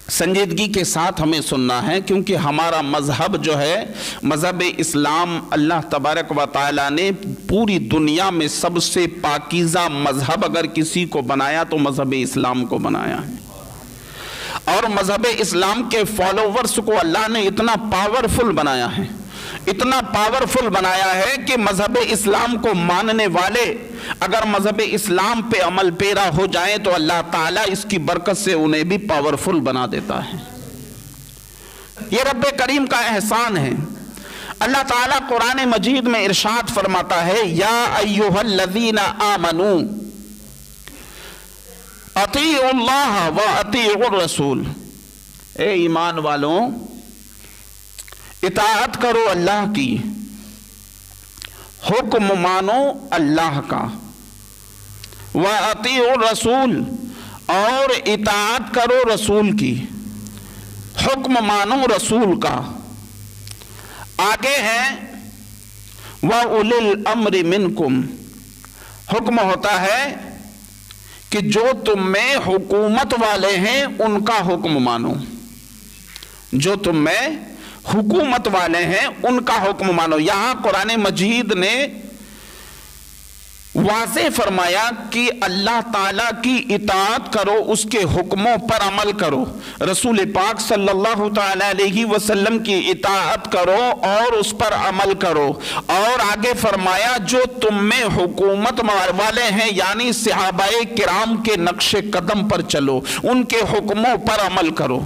سنجیدگی کے ساتھ ہمیں سننا ہے، کیونکہ ہمارا مذہب جو ہے مذہب اسلام، اللہ تبارک و تعالیٰ نے پوری دنیا میں سب سے پاکیزہ مذہب اگر کسی کو بنایا تو مذہب اسلام کو بنایا ہے، اور مذہب اسلام کے فالوورز کو اللہ نے اتنا پاورفل بنایا ہے، اتنا پاورفل بنایا ہے کہ مذہب اسلام کو ماننے والے اگر مذہب اسلام پہ عمل پیرا ہو جائیں تو اللہ تعالیٰ اس کی برکت سے انہیں بھی پاورفل بنا دیتا ہے۔ یہ رب کریم کا احسان ہے۔ اللہ تعالیٰ قرآن مجید میں ارشاد فرماتا ہے، یا ایھا الذین آمنوا اطیعوا اللہ و اطیعوا الرسول، اے ایمان والوں اطاعت کرو اللہ کی، حکم مانو اللہ کا، وَأَطِيعُوا الرَّسُولَ اور اطاعت کرو رسول کی، حکم مانو رسول کا۔ آگے ہے وَأُولِي الْأَمْرِ مِنْكُمْ، حکم ہوتا ہے کہ جو تم میں حکومت والے ہیں ان کا حکم مانو، جو تم میں حکومت والے ہیں ان کا حکم مانو۔ یہاں قرآن مجید نے واضح فرمایا کہ اللہ تعالیٰ کی اطاعت کرو، اس کے حکموں پر عمل کرو، رسول پاک صلی اللہ تعالیٰ علیہ وسلم کی اطاعت کرو اور اس پر عمل کرو، اور آگے فرمایا جو تم میں حکومت والے ہیں یعنی صحابہ کرام کے نقش قدم پر چلو، ان کے حکموں پر عمل کرو،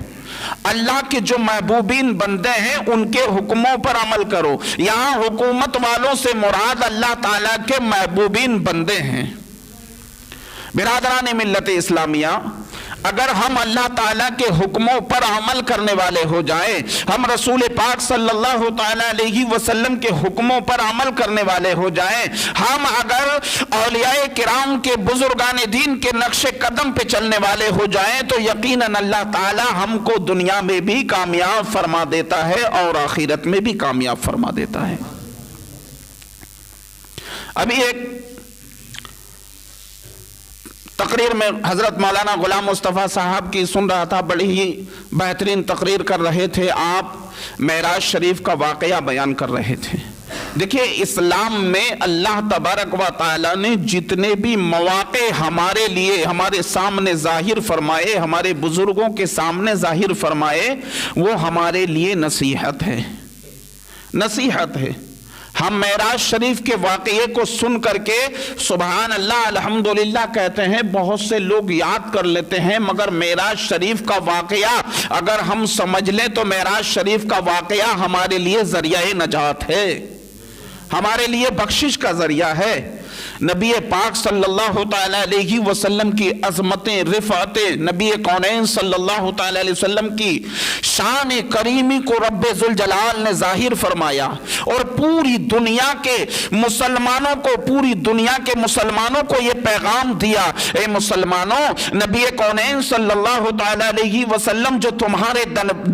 اللہ کے جو محبوبین بندے ہیں ان کے حکموں پر عمل کرو۔ یہاں حکومت والوں سے مراد اللہ تعالیٰ کے محبوبین بندے ہیں۔ برادران ملت اسلامیہ، اگر ہم اللہ تعالیٰ کے حکموں پر عمل کرنے والے ہو جائیں، ہم رسول پاک صلی اللہ تعالیٰ علیہ وسلم کے حکموں پر عمل کرنے والے ہو جائیں، ہم اگر اولیاء کرام کے بزرگان دین کے نقش قدم پہ چلنے والے ہو جائیں تو یقیناً اللہ تعالیٰ ہم کو دنیا میں بھی کامیاب فرما دیتا ہے اور آخرت میں بھی کامیاب فرما دیتا ہے۔ ابھی ایک تقریر میں حضرت مولانا غلام مصطفیٰ صاحب کی سن رہا تھا، بڑی ہی بہترین تقریر کر رہے تھے، آپ معراج شریف کا واقعہ بیان کر رہے تھے۔ دیکھیے اسلام میں اللہ تبارک و تعالیٰ نے جتنے بھی مواقع ہمارے لیے ہمارے سامنے ظاہر فرمائے، ہمارے بزرگوں کے سامنے ظاہر فرمائے، وہ ہمارے لیے نصیحت ہے، نصیحت ہے۔ ہم معراج شریف کے واقعے کو سن کر کے سبحان اللہ الحمدللہ کہتے ہیں، بہت سے لوگ یاد کر لیتے ہیں، مگر معراج شریف کا واقعہ اگر ہم سمجھ لیں تو معراج شریف کا واقعہ ہمارے لیے ذریعہ نجات ہے، ہمارے لیے بخشش کا ذریعہ ہے۔ نبی پاک صلی اللہ تعالیٰ علیہ وسلم کی عظمتیں، رفعتیں، نبی کونین صلی اللہ تعالیٰ علیہ وسلم کی شان کریمی کو رب ذوالجلال نے ظاہر فرمایا اور پوری دنیا کے مسلمانوں کو، پوری دنیا کے مسلمانوں کو یہ پیغام دیا، اے مسلمانوں، نبی کونین صلی اللہ تعالیٰ علیہ وسلم جو تمہارے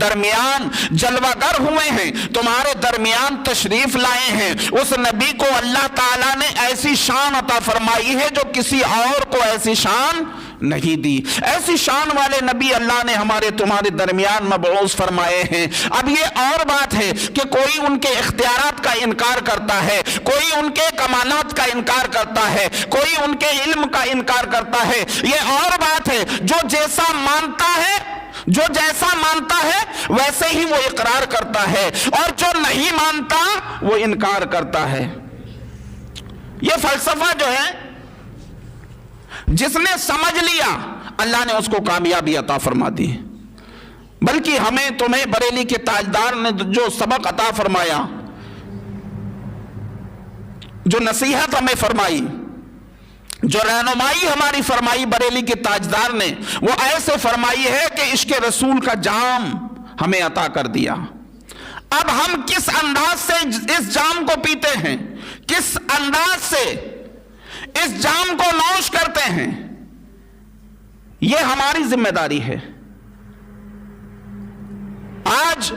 درمیان جلوہ گر ہوئے ہیں، تمہارے درمیان تشریف لائے ہیں، اس نبی کو اللہ تعالیٰ نے ایسی شان عطا فرمائی ہے جو کسی اور کو ایسی شان نہیں دی۔ ایسی شان والے نبی اللہ نے ہمارے تمہارے درمیان مبعوث فرمائے ہیں۔ اب یہ اور بات ہے کہ کوئی ان کے اختیارات کا انکار کرتا ہے، کوئی ان کے کمالات کا انکار کرتا ہے، کوئی ان کے علم کا انکار کرتا ہے، یہ اور بات ہے۔ جو جیسا مانتا ہے، جو جیسا مانتا ہے ویسے ہی وہ اقرار کرتا ہے، اور جو نہیں مانتا وہ انکار کرتا ہے۔ یہ فلسفہ جو ہے جس نے سمجھ لیا اللہ نے اس کو کامیابی عطا فرما دی۔ بلکہ ہمیں تمہیں بریلی کے تاجدار نے جو سبق عطا فرمایا، جو نصیحت ہمیں فرمائی، جو رہنمائی ہماری فرمائی بریلی کے تاجدار نے، وہ ایسے فرمائی ہے کہ عشق رسول کا جام ہمیں عطا کر دیا۔ اب ہم کس انداز سے اس جام کو پیتے ہیں، کس انداز سے اس جام کو نوش کرتے ہیں، یہ ہماری ذمہ داری ہے۔ آج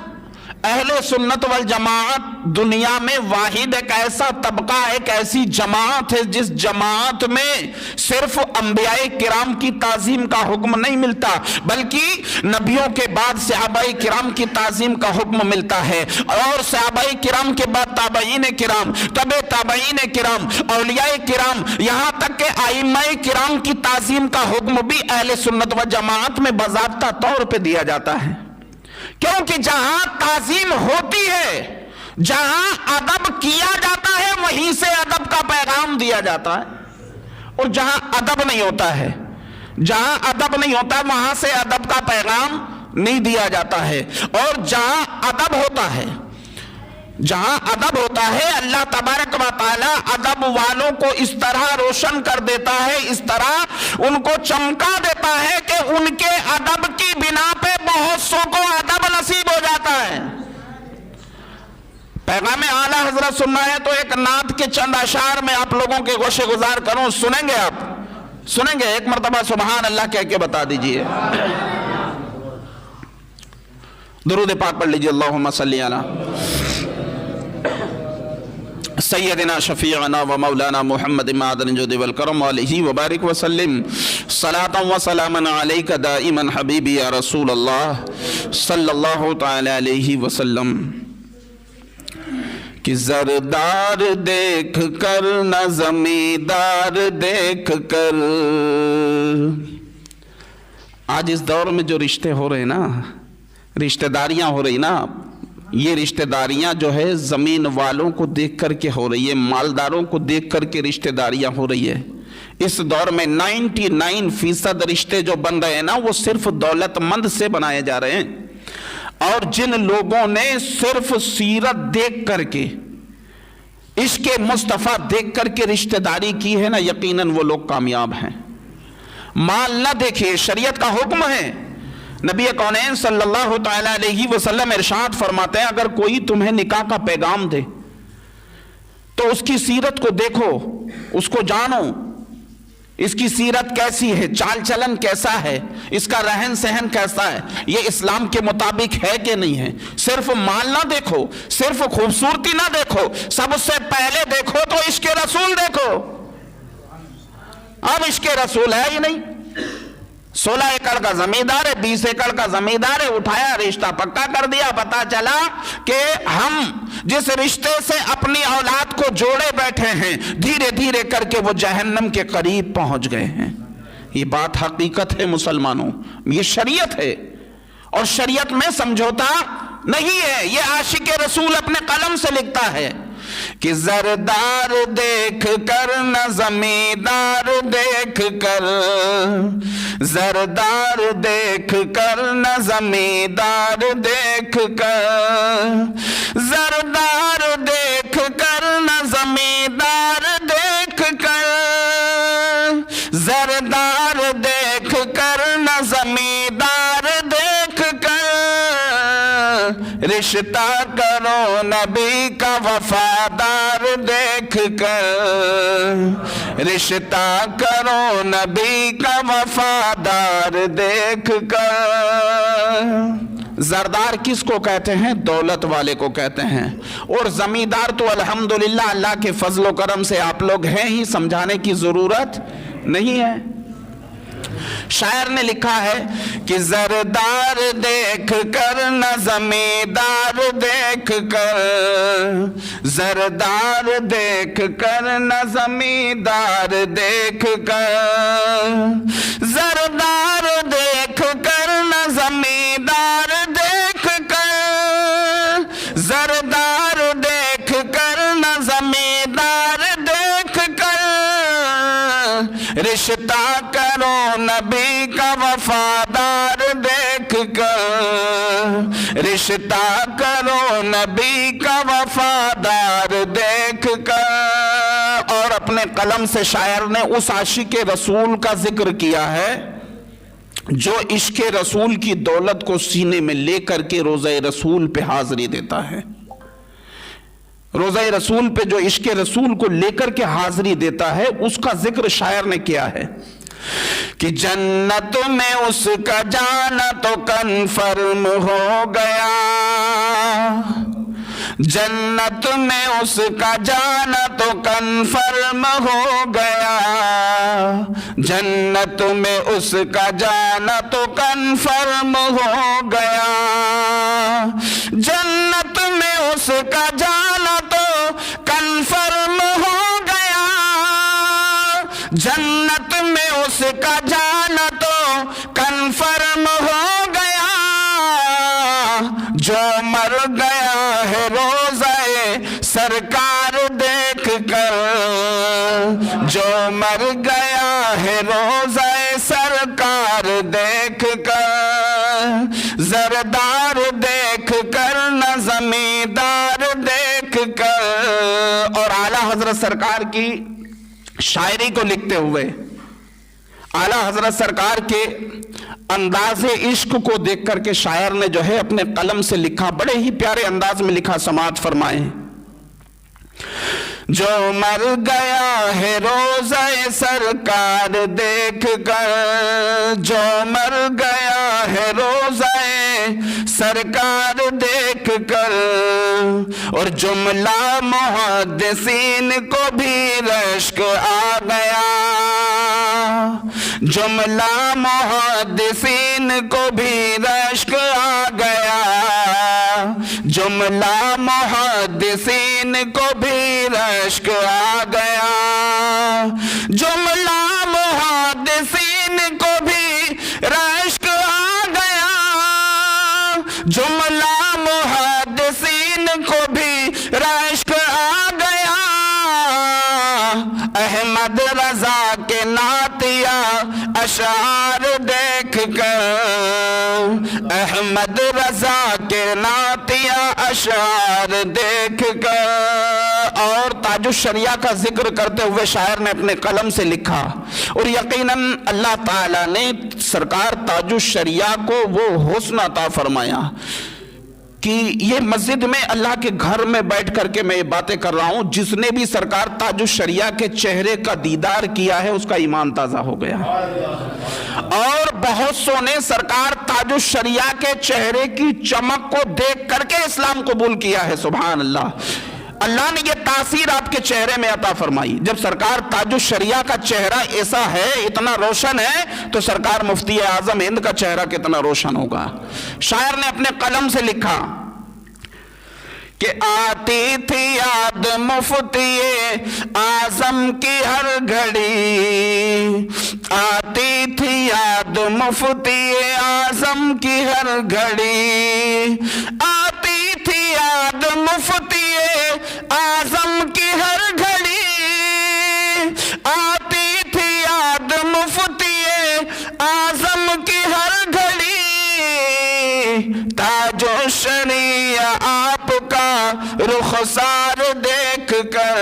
اہل سنت والجماعت دنیا میں واحد ایک ایسا طبقہ، ایک ایسی جماعت ہے جس جماعت میں صرف انبیاء کرام کی تعظیم کا حکم نہیں ملتا، بلکہ نبیوں کے بعد صحابہ کرام کی تعظیم کا حکم ملتا ہے، اور صحابہ کرام کے بعد تابعین کرام، تبع تابعین کرام، اولیاء کرام، یہاں تک کہ ائمہ کرام کی تعظیم کا حکم بھی اہل سنت و جماعت میں باضابطہ طور پہ دیا جاتا ہے، کیونکہ جہاں تعظیم ہوتی ہے، جہاں ادب کیا جاتا ہے، وہیں سے ادب کا پیغام دیا جاتا ہے، اور جہاں ادب نہیں ہوتا ہے، جہاں ادب نہیں ہوتا وہاں سے ادب کا پیغام نہیں دیا جاتا ہے، اور جہاں ادب ہوتا ہے، جہاں ادب ہوتا ہے، اللہ تبارک و تعالی ادب والوں کو اس طرح روشن کر دیتا ہے، اس طرح ان کو چمکا دیتا ہے کہ ان کے ادب کی بنا پہ بہت سو کو ادب نصیب ہو جاتا ہے۔ پیغام اعلیٰ حضرت سننا ہے تو ایک نعت کے چند اشعار میں آپ لوگوں کے گوشے گزار کروں، سنیں گے؟ آپ سنیں گے؟ ایک مرتبہ سبحان اللہ کہہ کے بتا دیجئے، درود پاک پڑھ لیجئے، اللہم صلی علی سیدنا شفیعنا و مولانا محمد معدن الجود والکرم علیہ وبارک وسلم، صلاة و سلاما علیک دائما حبیبی یا رسول اللہ صلی اللہ تعالی علیہ وسلم۔ کہ زردار دیکھ کر نہ زمیندار دیکھ کر، آج اس دور میں جو رشتے ہو رہے نا، رشتہ داریاں ہو رہی نا، یہ رشتہ داریاں جو ہے زمین والوں کو دیکھ کر کے ہو رہی ہے، مالداروں کو دیکھ کر کے رشتہ داریاں ہو رہی ہے۔ اس دور میں 99% رشتے جو بن رہے ہیں نا، وہ صرف دولت مند سے بنائے جا رہے ہیں، اور جن لوگوں نے صرف سیرت دیکھ کر کے، عشق مصطفیٰ دیکھ کر کے رشتہ داری کی ہے نا، یقیناً وہ لوگ کامیاب ہیں۔ مال نہ دیکھے، شریعت کا حکم ہے، نبی کونین صلی اللہ تعالی علیہ وسلم ارشاد فرماتے ہیں اگر کوئی تمہیں نکاح کا پیغام دے تو اس کی سیرت کو دیکھو، اس کو جانو، اس کی سیرت کیسی ہے، چال چلن کیسا ہے، اس کا رہن سہن کیسا ہے، یہ اسلام کے مطابق ہے کہ نہیں ہے۔ صرف مال نہ دیکھو، صرف خوبصورتی نہ دیکھو، سب سے پہلے دیکھو تو عشق رسول دیکھو۔ اب عشق رسول ہے ہی نہیں، 16 ایکڑ کا زمیندار ہے، 20 ایکڑ کا زمیندار ہے، اٹھایا رشتہ پکا کر دیا، پتا چلا کہ ہم جس رشتے سے اپنی اولاد کو جوڑے بیٹھے ہیں، دھیرے دھیرے کر کے وہ جہنم کے قریب پہنچ گئے ہیں۔ یہ بات حقیقت ہے مسلمانوں، یہ شریعت ہے، اور شریعت میں سمجھوتا نہیں ہے، یہ عاشق رسول اپنے قلم سے لکھتا ہے کہ زردار دیکھ کر نہ زمیندار دیکھ کر، زردار دیکھ کر نہ زمیندار دیکھ کر، زردار دیکھ کر نہ زمیندار دیکھ کر، زردار دیکھ کر نہ زمیندار دیکھ کر، رشتہ کرو نبی کا وفادار دیکھ کر، رشتہ کرو نبی کا وفادار دیکھ کر۔ زردار کس کو کہتے ہیں؟ دولت والے کو کہتے ہیں، اور زمیندار تو الحمدللہ اللہ کے فضل و کرم سے آپ لوگ ہیں ہی، سمجھانے کی ضرورت نہیں ہے۔ شاعر نے لکھا ہے کہ زردار دیکھ کر نہ زمیندار دیکھ کر، زردار دیکھ کر نہ زمیندار دیکھ کر، زردار دیکھ کر نہ زمیندار دیکھ کر، زردار دیکھ کر نہ زمیندار دیکھ کر، رشتہ کرو نبی کا وفادار دیکھ کر، رشتہ کرو نبی کا وفادار دیکھ کر۔ اور اپنے قلم سے شاعر نے اس عاشق رسول کا ذکر کیا ہے جو عشق رسول کی دولت کو سینے میں لے کر کے روضہ رسول پہ حاضری دیتا ہے۔ روضہ رسول پہ جو عشق رسول کو لے کر کے حاضری دیتا ہے، اس کا ذکر شاعر نے کیا ہے کہ جنت میں اس کا جانا تو کنفرم ہو گیا، جنت میں اس کا جانا تو کنفرم ہو گیا، جنت میں اس کا جانا تو کنفرم ہو گیا، جنت میں اس کا جانا تو کنفرم ہو گیا، جنت میں اس کا جانا تو کنفرم ہو گیا، جو مر گیا ہے روزہ سرکار دیکھ کر، جو مر گیا ہے روزہ سرکار دیکھ کر، زردار دیکھ کر نہ زمیندار دیکھ کر۔ اور اعلیٰ حضرت سرکار کی شاعری کو لکھتے ہوئے، اعلیٰ حضرت سرکار کے انداز عشق کو دیکھ کر کے شاعر نے جو ہے اپنے قلم سے لکھا، بڑے ہی پیارے انداز میں لکھا، سماعت فرمائیں۔ جو مر گیا ہے روزہ سرکار دیکھ کر، جو مر گیا ہے روزہ سرکار دیکھ کر، اور جملہ محدثین کو بھی رشک آ گیا، جملہ محدثین کو بھی رشک آ گیا، جملہ محدثین کو بھی رشک آ گیا، جملہ محدثین کو بھی رشک آ گیا، جملہ محدثین کو بھی رشک آ گیا، احمد رضا کے نعتیہ اشعار دیکھ کر، احمد رضا کے نعتیہ اشعار دیکھ کر۔ اور تاج الشریعہ کا ذکر کرتے ہوئے شاعر نے اپنے قلم سے لکھا، اور یقیناً اللہ تعالیٰ نے سرکار تاج الشریعہ کو وہ حسن عطا فرمایا کہ یہ مسجد میں اللہ کے گھر میں بیٹھ کر کے میں یہ باتیں کر رہا ہوں، جس نے بھی سرکار تاج الشریعہ کے چہرے کا دیدار کیا ہے اس کا ایمان تازہ ہو گیا، اور بہت سو نے سرکار تاج الشریعہ کے چہرے کی چمک کو دیکھ کر کے اسلام قبول کیا ہے۔ سبحان اللہ، اللہ نے یہ تاثیر آپ کے چہرے میں عطا فرمائی۔ جب سرکار تاج الشریعہ کا چہرہ ایسا ہے، اتنا روشن ہے، تو سرکار مفتی اعظم ہند کا چہرہ کتنا روشن ہوگا۔ شاعر نے اپنے قلم سے لکھا کہ آتی تھی یاد مفتی اعظم کی ہر گھڑی، آتی تھی یاد مفتی اعظم کی ہر گھڑی، آتی تھی یاد مفتی اعظم کی ہر گھڑی، آتی تھی یاد مفتی اعظم کی ہر گھڑی، تاج الشریعہ آپ کا رخسار دیکھ کر،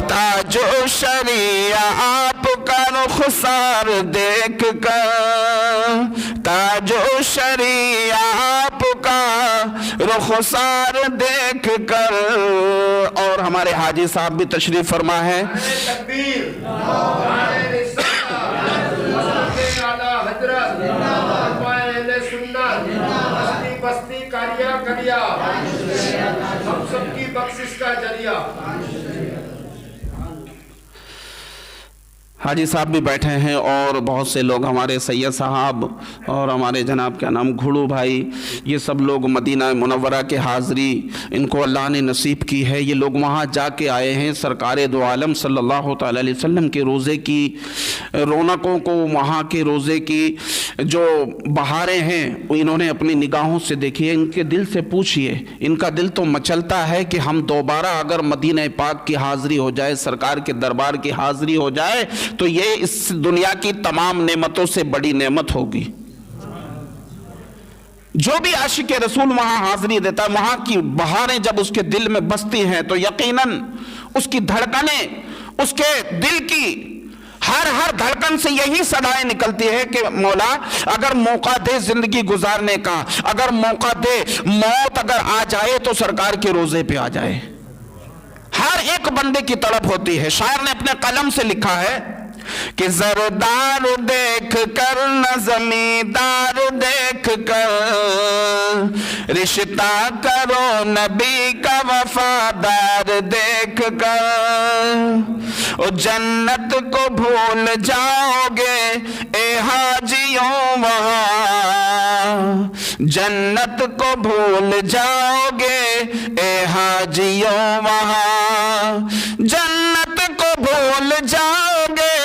تاج الشریعہ آپ کا رخسار دیکھ کر، تاج الشریعہ آپ کا رخسار دیکھ کر۔ اور ہمارے حاجی صاحب بھی تشریف فرما ہے۔ بستی کاریا کریا، ہم سب کی بخشش کا ذریعہ۔ حاجی صاحب بھی بیٹھے ہیں، اور بہت سے لوگ، ہمارے سید صاحب اور ہمارے جناب کیا نام گھڑو بھائی، یہ سب لوگ مدینہ منورہ کے حاضری ان کو اللہ نے نصیب کی ہے۔ یہ لوگ وہاں جا کے آئے ہیں، سرکار دو عالم صلی اللہ تعالی علیہ وسلم کے روزے کی رونقوں کو، وہاں کے روزے کی جو بہاریں ہیں انہوں نے اپنی نگاہوں سے دیکھی ہے۔ ان کے دل سے پوچھئے، ان کا دل تو مچلتا ہے کہ ہم دوبارہ اگر مدینہ پاک کی حاضری ہو جائے، سرکار کے دربار کی حاضری ہو جائے، تو یہ اس دنیا کی تمام نعمتوں سے بڑی نعمت ہوگی۔ جو بھی عاشق رسول وہاں حاضری دیتا ہے، وہاں کی بہاریں جب اس کے دل میں بستی ہیں تو یقیناً اس کی دھڑکنیں، اس کے دل کی ہر دھڑکن سے یہی صدائیں نکلتی ہے کہ مولا اگر موقع دے زندگی گزارنے کا، اگر موقع دے موت اگر آ جائے تو سرکار کے روزے پہ آ جائے۔ ہر ایک بندے کی طلب ہوتی ہے۔ شاعر نے اپنے قلم سے لکھا ہے کہ زردار دیکھ کر نہ زمیندار دیکھ کر رشتہ کرو نبی کا وفادار دیکھ کر او جنت کو بھول جاؤ گے اے حاجیوں وہاں جنت کو بھول جاؤ گے اے حاجیوں وہاں جنت کو بھول جاؤ گے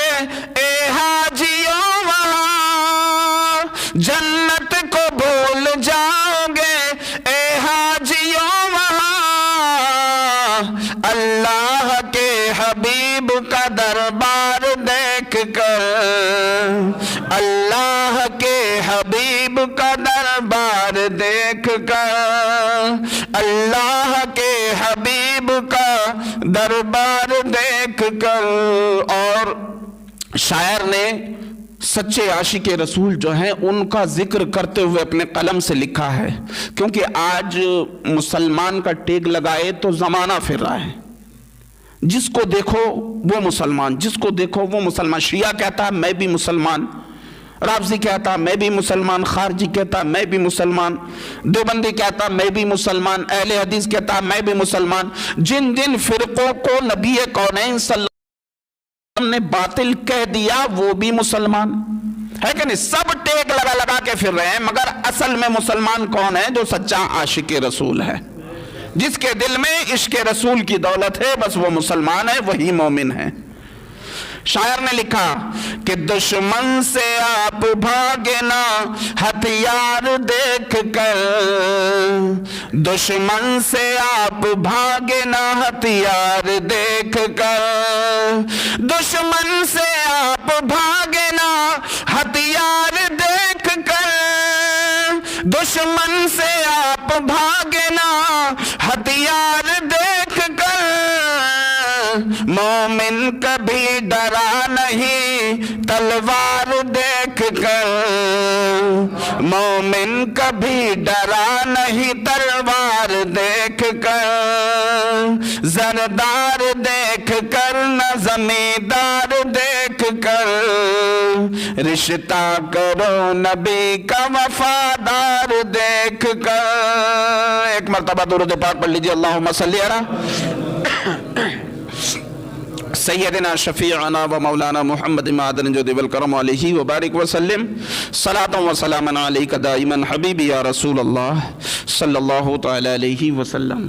اے حاجیوں وہاں جنت کو بھول جاؤ گے اے حاجیوں وہاں اللہ کے حبیب کا دربار دیکھ کر اللہ کے حبیب کا دربار دیکھ کر اللہ کے حبیب کا دربار دیکھ کر اور شاعر نے سچے عاشق رسول جو ہیں ان کا ذکر کرتے ہوئے اپنے قلم سے لکھا ہے، کیونکہ آج مسلمان کا ٹیگ لگائے تو زمانہ پھر رہا ہے، جس کو دیکھو وہ مسلمان، جس کو دیکھو وہ مسلمان، شیعہ کہتا ہے میں بھی مسلمان، رافضی کہتا میں بھی مسلمان، خارجی کہتا میں بھی مسلمان، دیوبندی کہتا میں بھی مسلمان، اہل حدیث کہتا میں بھی مسلمان۔ جن جن فرقوں کو نبی کونین صلی اللہ علیہ وسلم نے باطل کہہ دیا وہ بھی مسلمان ہے کہ نہیں؟ سب ٹیک لگا لگا کے پھر رہے ہیں، مگر اصل میں مسلمان کون ہے؟ جو سچا عاشق رسول ہے، جس کے دل میں عشق رسول کی دولت ہے، بس وہ مسلمان ہے، وہی مومن ہے۔ شاعر نے لکھا کہ دشمن سے آپ بھاگے نا ہتھیار دیکھ کر دشمن سے آپ بھاگے نا ہتھیار دیکھ کر دشمن سے آپ بھاگے نا ہتھیار دیکھ کر دشمن سے آپ بھاگے نا ہتھیار دیکھ کر مومن کبھی ڈرا نہیں تلوار دیکھ کر مومن کبھی ڈرا نہیں تلوار دیکھ کر زردار دیکھ کر نہ زمیندار دیکھ کر رشتہ کرو نبی کا وفادار دیکھ کر۔ ایک مرتبہ درود پاک پڑھ لیجیے، اللہم صلی علی سیدنا شفیعنا و مولانا محمد معدن جود والکرم علیہ وبارک وسلم صلاۃ و سلام علیک دائما حبیبی یا رسول اللہ صلی اللہ تعالی علیہ وسلم۔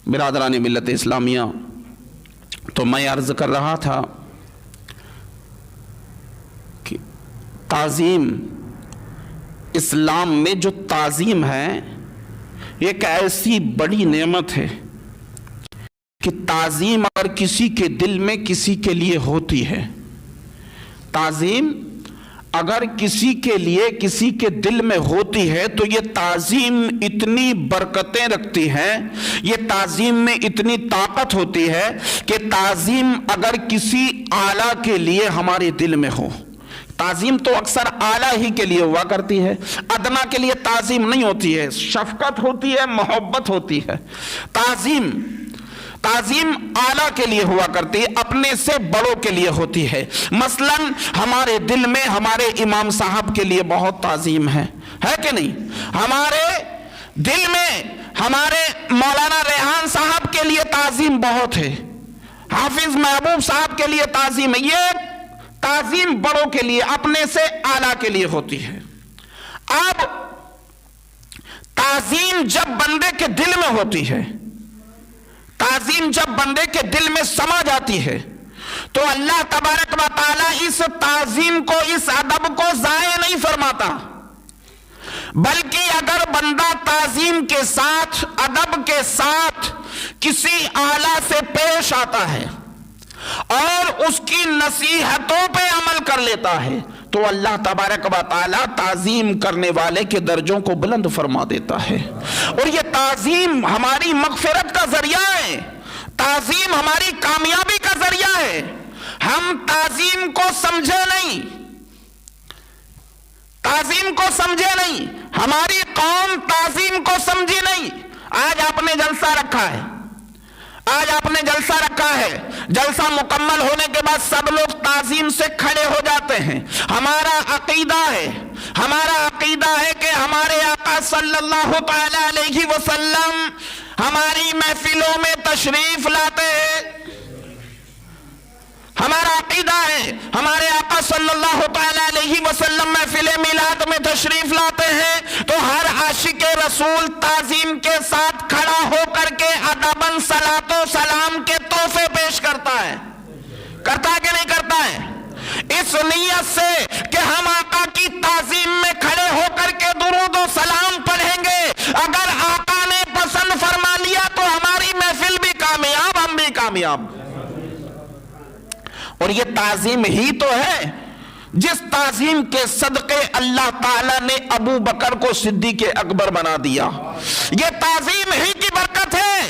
برادران ملت اسلامیہ، تو میں عرض کر رہا تھا کہ تعظیم، اسلام میں جو تعظیم ہے یہ ایک ایسی بڑی نعمت ہے کہ تعظیم اگر کسی کے دل میں کسی کے لیے ہوتی ہے، تعظیم اگر کسی کے لیے کسی کے دل میں ہوتی ہے تو یہ تعظیم اتنی برکتیں رکھتی ہے، یہ تعظیم میں اتنی طاقت ہوتی ہے کہ تعظیم اگر کسی اعلیٰ کے لیے ہمارے دل میں ہو، تعظیم تو اکثر اعلیٰ ہی کے لیے ہوا کرتی ہے، ادنا کے لیے تعظیم نہیں ہوتی ہے، شفقت ہوتی ہے، محبت ہوتی ہے۔ تعظیم اعلیٰ کے لیے ہوا کرتی ہے، اپنے سے بڑوں کے لیے ہوتی ہے۔ مثلا ہمارے دل میں ہمارے امام صاحب کے لیے بہت تعظیم ہے کہ نہیں؟ ہمارے دل میں ہمارے مولانا ریحان صاحب کے لیے تعظیم بہت ہے، حافظ محبوب صاحب کے لیے تعظیم ہے۔ یہ تعظیم بڑوں کے لیے، اپنے سے اعلیٰ کے لیے ہوتی ہے۔ اب تعظیم جب بندے کے دل میں ہوتی ہے، تعظیم جب بندے کے دل میں سما جاتی ہے تو اللہ تبارک و تعالی اس تعظیم کو، اس ادب کو ضائع نہیں فرماتا، بلکہ اگر بندہ تعظیم کے ساتھ، ادب کے ساتھ کسی اعلیٰ سے پیش آتا ہے اور اس کی نصیحتوں پہ عمل کر لیتا ہے تو اللہ تبارک و تعالی تعظیم کرنے والے کے درجوں کو بلند فرما دیتا ہے۔ اور یہ تعظیم ہماری مغفرت کا ذریعہ ہے، تعظیم ہماری کامیابی کا ذریعہ ہے۔ ہم تعظیم کو سمجھے نہیں، تعظیم کو سمجھے نہیں، ہماری قوم تعظیم کو سمجھی نہیں۔ آج آپ نے جلسہ رکھا ہے، آج آپ نے نے جلسہ رکھا ہے، جلسہ مکمل ہونے کے بعد سب لوگ تعظیم سے کھڑے ہو جاتے ہیں۔ ہمارا عقیدہ ہے کہ ہمارے آقا صلی اللہ تعالی علیہ وسلم ہماری محفلوں میں تشریف لاتے ہیں۔ ہمارا عقیدہ ہے ہمارے آقا صلی اللہ تعالی علیہ وسلم محفل میلاد میں تشریف لاتے ہیں تو ہر عاشق رسول تعظیم کے ساتھ کھڑا ہو کر کے ادباً صلاۃ و سلام کے تحفے پیش کرتا ہے کہ نہیں کرتا ہے؟ اس نیت سے کہ ہم آقا کی تعظیم میں کھڑے ہو کر کے درود و سلام پڑھیں گے، اگر آقا نے پسند فرما لیا تو ہماری محفل بھی کامیاب، ہم بھی کامیاب۔ اور یہ تعظیم ہی تو ہے جس تعظیم کے صدقے اللہ تعالیٰ نے ابو بکر کو صدیق اکبر بنا دیا۔ یہ تعظیم ہی کی برکت ہے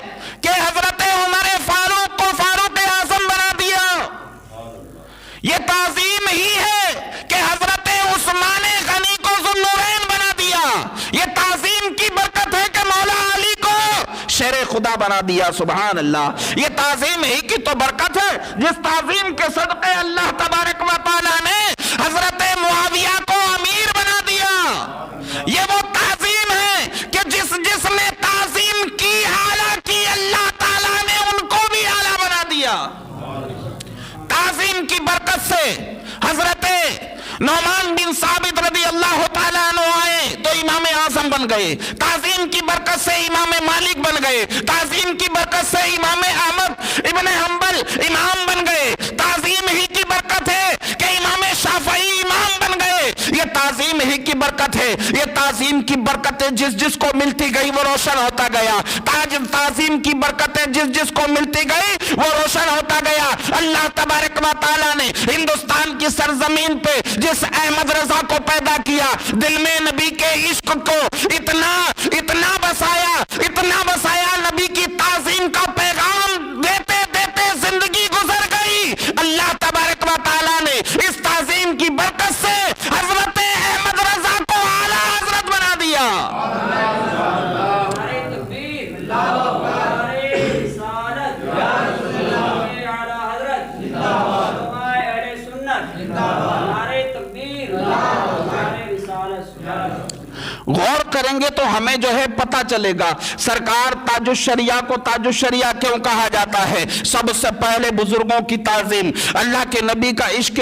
کہ حضرت عمر فاروق کو فاروق اعظم بنا دیا۔ یہ تعظیم ہی ہے کہ حضرت عثمان غنی کو ذو النورین بنا دیا۔ یہ تعظیم کی برکت ہے کہ مولا علی کو شیر خدا بنا دیا۔ سبحان اللہ، یہ تعظیم ہی کی تو برکت ہے جس تعظیم کے صدقے اللہ تبارک و تعالیٰ نے حضرت معاویہ کو امیر بنا دیا۔ یہ وہ تعظیم ہے کہ جس نے تعظیم کی اعلیٰ کی، اللہ تعالیٰ نے ان کو بھی اعلیٰ بنا دیا۔ تعظیم کی برکت سے حضرت نعمان بن ثابت رضی اللہ تعالیٰ عنہ آئے تو امام اعظم بن گئے۔ تعظیم کی برکت سے امام مالک بن گئے۔ تعظیم کی برکت سے امام احمد ابن حنبل امام بن گئے۔ تعظیم ہی کی برکت ہے کہ امام شافعی امام بن گئے۔ یہ تعظیم ہی کی برکت ہے۔ یہ تعظیم کی برکتیں جس کو ملتی گئی وہ روشن ہوتا گیا۔ تعظیم کی برکتیں جس کو ملتی گئی وہ روشن ہوتا گیا۔ اللہ تبارک و تعالیٰ نے ہندوستان کی سرزمین پہ جس احمد رضا کو پیدا کیا، دل میں نبی کے عشق کو اتنا بسایا، نبی کی تعظیم کا پیغام دیتے دیتے زندگی گزر گئی۔ اللہ تبارک و تعالیٰ نے اس تعظیم کی برکت سے حضرت احمد رضا کو اعلیٰ حضرت بنا دیا۔ غور کریں گے تو ہمیں جو ہے پتہ چلے گا سرکار تاج الشریعہ کو تاج الشریعہ کیوں کہا جاتا ہے۔ سب سے پہلے بزرگوں کی تعظیم، اللہ کے نبی کا عشق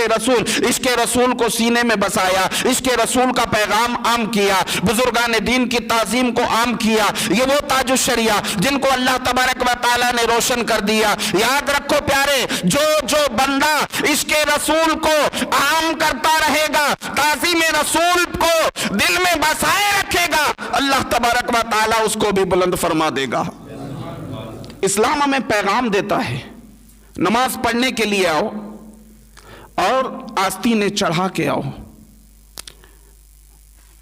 رسول کو سینے میں بسایا، عشق رسول کا پیغام عام کیا، بزرگان دین کی تعظیم کو عام کیا۔ یہ وہ تاج الشریعہ جن کو اللہ تبارک و تعالیٰ نے روشن کر دیا۔ یاد رکھو پیارے، جو بندہ عشق رسول کو عام کرتا رہے گا، تعظیم رسول کو دل میں بسائے رکھے گا، اللہ تبارک و تعالیٰ اس کو بھی بلند فرما دے گا۔ اسلام ہمیں پیغام دیتا ہے، نماز پڑھنے کے لیے آؤ اور آستینیں چڑھا کے آؤ،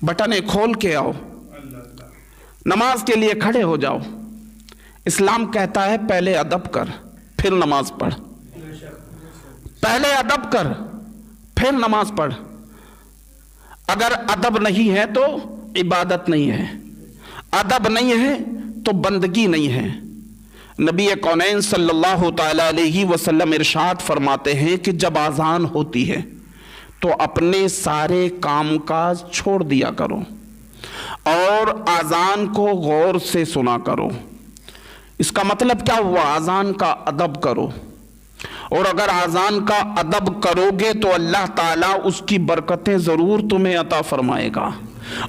بٹنیں کھول کے آؤ، نماز کے لیے کھڑے ہو جاؤ۔ اسلام کہتا ہے پہلے ادب کر پھر نماز پڑھ، پہلے ادب کر پھر نماز پڑھ۔ اگر ادب نہیں ہے تو عبادت نہیں ہے، ادب نہیں ہے تو بندگی نہیں ہے۔ نبی کونین صلی اللہ تعالی علیہ وسلم ارشاد فرماتے ہیں کہ جب اذان ہوتی ہے تو اپنے سارے کام کاج چھوڑ دیا کرو اور اذان کو غور سے سنا کرو۔ اس کا مطلب کیا ہوا؟ اذان کا ادب کرو، اور اگر اذان کا ادب کرو گے تو اللہ تعالیٰ اس کی برکتیں ضرور تمہیں عطا فرمائے گا،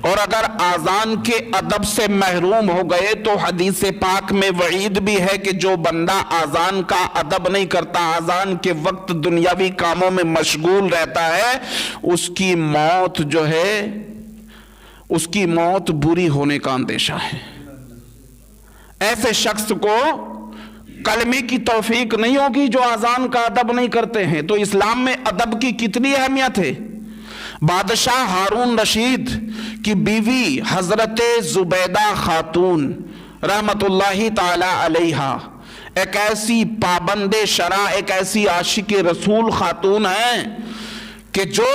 اور اگر اذان کے ادب سے محروم ہو گئے تو حدیث پاک میں وعید بھی ہے کہ جو بندہ اذان کا ادب نہیں کرتا، اذان کے وقت دنیاوی کاموں میں مشغول رہتا ہے، اس کی موت جو ہے، اس کی موت بری ہونے کا اندیشہ ہے۔ ایسے شخص کو کلمے کی توفیق نہیں ہوگی جو اذان کا ادب نہیں کرتے ہیں۔ تو اسلام میں ادب کی کتنی اہمیت ہے۔ بادشاہ ہارون رشید کی بیوی حضرت زبیدہ خاتون رحمت اللہ تعالی علیہا ایک ایسی پابند شرع، ایک ایسی عاشق رسول خاتون ہیں کہ جو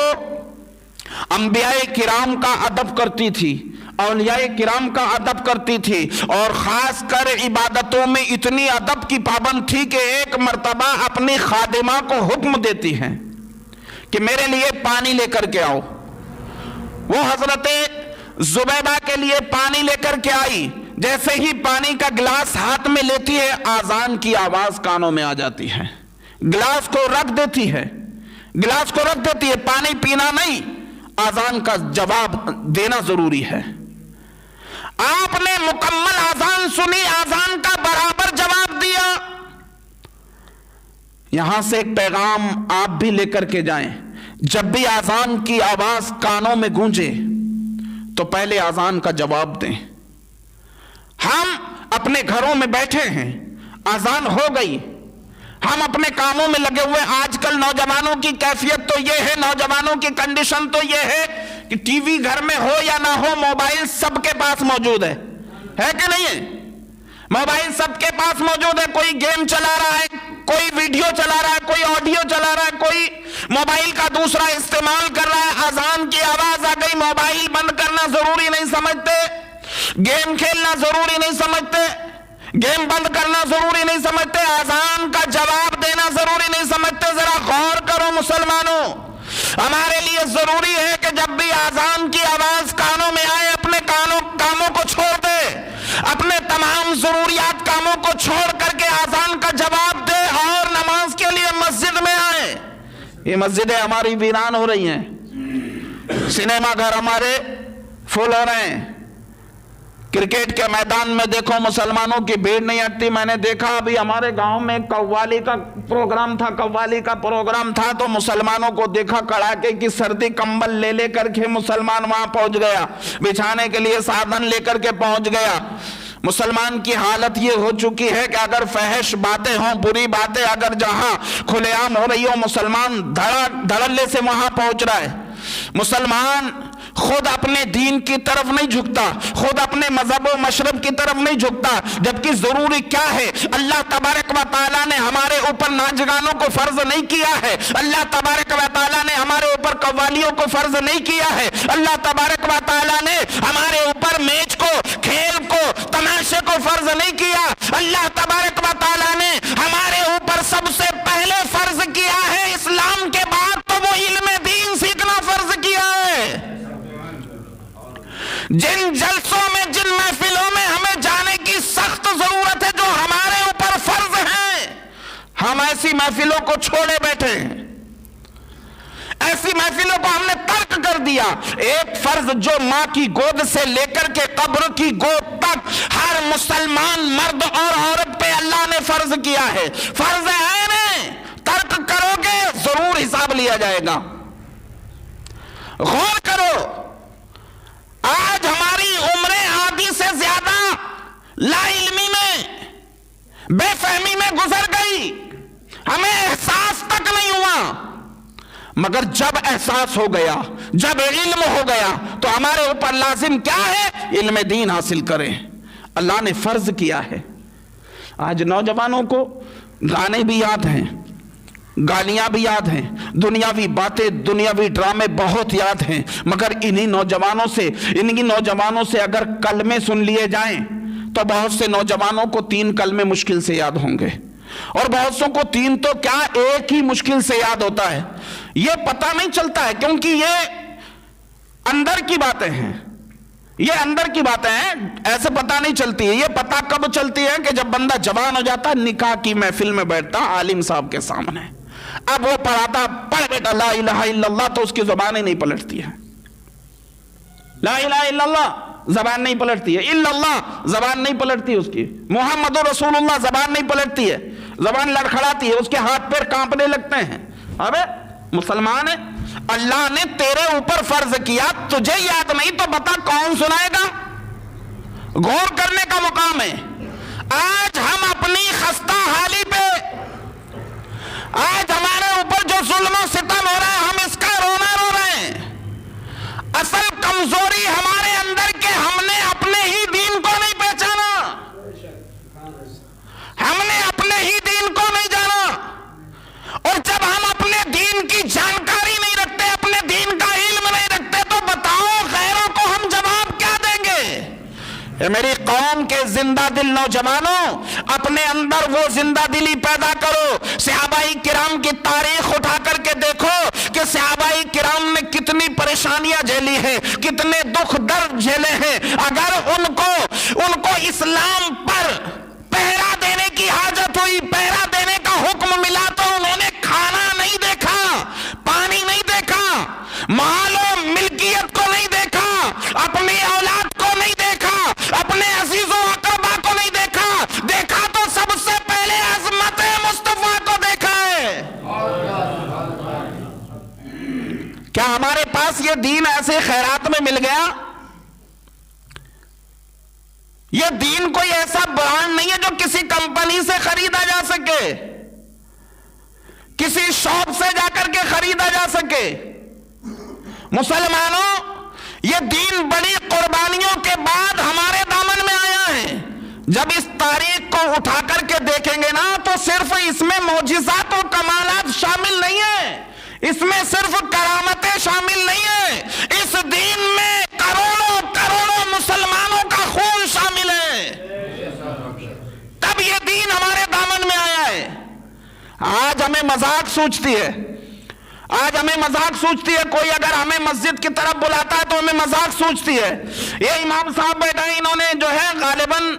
انبیاء کرام کا ادب کرتی تھی، اولیاء کرام کا ادب کرتی تھی اور خاص کر عبادتوں میں اتنی ادب کی پابند تھی کہ ایک مرتبہ اپنی خادمہ کو حکم دیتی ہے کہ میرے لیے پانی لے کر کے آؤ۔ وہ حضرت زبیدہ کے لیے پانی لے کر کے آئی، جیسے ہی پانی کا گلاس ہاتھ میں لیتی ہے آذان کی آواز کانوں میں آ جاتی ہے، گلاس کو رکھ دیتی ہے، پانی پینا نہیں، آذان کا جواب دینا ضروری ہے۔ آپ نے مکمل آذان سنی، آذان کا برابر جواب دیا۔ یہاں سے ایک پیغام آپ بھی لے کر کے جائیں، جب بھی آذان کی آواز کانوں میں گونجے تو پہلے آذان کا جواب دیں۔ ہم اپنے گھروں میں بیٹھے ہیں، آذان ہو گئی، ہم اپنے کاموں میں لگے ہوئے۔ آج کل نوجوانوں کی کیفیت تو یہ ہے، نوجوانوں کی کنڈیشن تو یہ ہے کہ ٹی وی گھر میں ہو یا نہ ہو، موبائل سب کے پاس موجود ہے کہ نہیں ہے؟ موبائل سب کے پاس موجود ہے، کوئی گیم چلا رہا ہے، کوئی ویڈیو چلا رہا ہے، کوئی آڈیو چلا رہا ہے، کوئی موبائل کا دوسرا استعمال کر رہا ہے۔ اذان کی آواز آ گئی، موبائل بند کرنا ضروری نہیں سمجھتے، گیم کھیلنا ضروری نہیں سمجھتے، گیم بند کرنا ضروری نہیں سمجھتے، اذان کا جواب دینا ضروری نہیں سمجھتے۔ ذرا غور کرو مسلمانوں، ہمارے لیے ضروری ہے کہ جب بھی اذان کی آواز کانوں میں آئے اپنے کاموں کو چھوڑ دے، اپنے تمام ضروریات کاموں کو چھوڑ کر کے اذان کا جواب دے اور نماز کے لیے مسجد میں آئے۔ یہ مسجدیں ہماری ویران ہو رہی ہیں، سنیما گھر ہمارے فل ہو رہے ہیں، کرکٹ کے میدان میں دیکھو مسلمانوں کی بھیڑ نہیں ہٹتی۔ میں نے دیکھا ابھی ہمارے گاؤں میں قوالی کا پروگرام تھا تو مسلمانوں کو دیکھا کڑاکے کی سردی، کمبل لے کر کے مسلمان وہاں پہنچ گیا، بچھانے کے لیے سادھن لے کر کے پہنچ گیا۔ مسلمان کی حالت یہ ہو چکی ہے کہ اگر فحش باتیں ہوں، بری باتیں اگر جہاں کھلے عام ہو رہی ہو، مسلمان دھڑلے سے وہاں پہنچ رہا ہے۔ مسلمان خود اپنے دین کی طرف نہیں جھکتا، خود اپنے مذہب و مشرب کی طرف نہیں جھکتا، جبکہ ضروری کیا ہے؟ اللہ تبارک و تعالیٰ نے ہمارے اوپر ناچ گانوں کو فرض نہیں کیا ہے، اللہ تبارک و تعالیٰ نے ہمارے اوپر قوالیوں کو فرض نہیں کیا ہے، اللہ تبارک و تعالیٰ نے ہمارے اوپر میچ کو، کھیل کو، تماشے کو فرض نہیں کیا۔ اللہ تبارک و تعالیٰ نے ہمارے اوپر سب سے پہلے فرض کیا ہے، اسلام کے بعد تو وہ علم دین سیکھنا فرض کیا ہے۔ جن جلسوں میں، جن محفلوں میں ہمیں جانے کی سخت ضرورت ہے جو ہمارے اوپر فرض ہیں، ہم ایسی محفلوں کو چھوڑے بیٹھے ہیں، ایسی محفلوں کو ہم نے ترک کر دیا۔ ایک فرض جو ماں کی گود سے لے کر کے قبر کی گود تک ہر مسلمان مرد اور عورت پہ اللہ نے فرض کیا ہے، فرض ہے، ترک کرو گے ضرور حساب لیا جائے گا۔ غور کرو، آج ہماری عمریں آدھی سے زیادہ لا علمی میں، بے فہمی میں گزر گئی، ہمیں احساس تک نہیں ہوا۔ مگر جب احساس ہو گیا، جب علم ہو گیا تو ہمارے اوپر لازم کیا ہے؟ علم دین حاصل کریں، اللہ نے فرض کیا ہے۔ آج نوجوانوں کو گانے بھی یاد ہیں، گالیاں بھی یاد ہیں، دنیاوی باتیں، دنیاوی ڈرامے بہت یاد ہیں، مگر انہی نوجوانوں سے اگر کلمے سن لیے جائیں تو بہت سے نوجوانوں کو 3 کلمے مشکل سے یاد ہوں گے، اور بہت سوں کو 3 تو کیا ایک ہی مشکل سے یاد ہوتا ہے۔ یہ پتہ نہیں چلتا ہے کیونکہ یہ اندر کی باتیں ہیں، یہ اندر کی باتیں ہیں، ایسے پتہ نہیں چلتی ہے۔ یہ پتہ کب چلتی ہے کہ جب بندہ جوان ہو جاتا، نکاح کی محفل میں بیٹھتا عالم صاحب کے سامنے، اب وہ پڑھاتا، پڑھ بیٹا لا الہ الا اللہ، تو اس کی زبان ہی نہیں پلٹتی ہے، لا الہ الا اللہ زبان نہیں پلٹتی ہے، الا اللہ زبان نہیں پلٹتی اس کی، محمد رسول اللہ زبان نہیں پلٹتی ہے، زبان لڑکھڑاتی ہے، اس کے ہاتھ پیر کانپنے لگتے ہیں۔ ابے مسلمان ہے، اللہ نے تیرے اوپر فرض کیا، تجھے یاد نہیں تو بتا کون سنائے گا؟ غور کرنے کا مقام ہے۔ آج ہم اپنی خستہ حالی پہ، آج ہمارے اوپر جو ظلم و ستم ہو رہا ہے، ہم اس کا رونا رو رہے ہیں۔ اصل کمزوری ہمارے اندر کہ ہم نے اپنے ہی دین کو نہیں پہچانا، ہم نے اپنے ہی دین کو نہیں جانا، اور جب ہم اپنے دین کی جانکاری نہیں رکھتے، اپنے دین کا علم نہیں رکھتے، تو بتاؤ غیروں کو ہم جواب کیا دیں گے؟ اے میری قوم کے زندہ دل نوجوانوں، اپنے اندر وہ زندہ دلی پیدا کرو۔ صحابہ کرام کی تاریخ اٹھا کر کے دیکھو کہ صحابہ کرام نے کتنی پریشانیاں جھیلی ہیں، کتنے دکھ درد جھیلے ہیں۔ اگر ان کو اسلام پر پہرا دینے کی حاجت ہوئی، پہرا دینے کا حکم ملا، تو انہوں نے کھانا نہیں دیکھا، پانی نہیں دیکھا، مال و ملکیت کو نہیں دیکھا، اپنی اولاد کو نہیں دیکھا، اپنے عزیز و اقربا کو نہیں دیکھا، دیکھا تو سب سے پہلے عظمت مصطفیٰ کو دیکھا ہے۔ کیا ہمارے پاس یہ دین ایسے خیرات میں مل گیا؟ یہ دین کوئی ایسا برانڈ نہیں ہے جو کسی کمپنی سے خریدا جا سکے، کسی شاپ سے جا کر کے خریدا جا سکے۔ مسلمانوں، یہ دین بڑی قربانیوں کے بعد ہمارے دامن میں آیا ہے۔ جب اس تاریخ کو اٹھا کر کے دیکھیں گے نا، تو صرف اس میں معجزات و کمالات شامل نہیں ہیں، اس میں صرف کرامتیں شامل نہیں ہیں، اس دین میں کروڑوں کروڑوں مسلمانوں کا خون شامل ہے۔ تب یہ دین ہمارے دامن میں آیا ہے۔ آج ہمیں مذاق سوچتی ہے، آج ہمیں مذاق سوچتی ہے، کوئی اگر ہمیں مسجد کی طرف بلاتا ہے تو ہمیں مذاق سوچتی ہے۔ یہ امام صاحب بیٹھے ہیں، انہوں نے جو ہے غالباً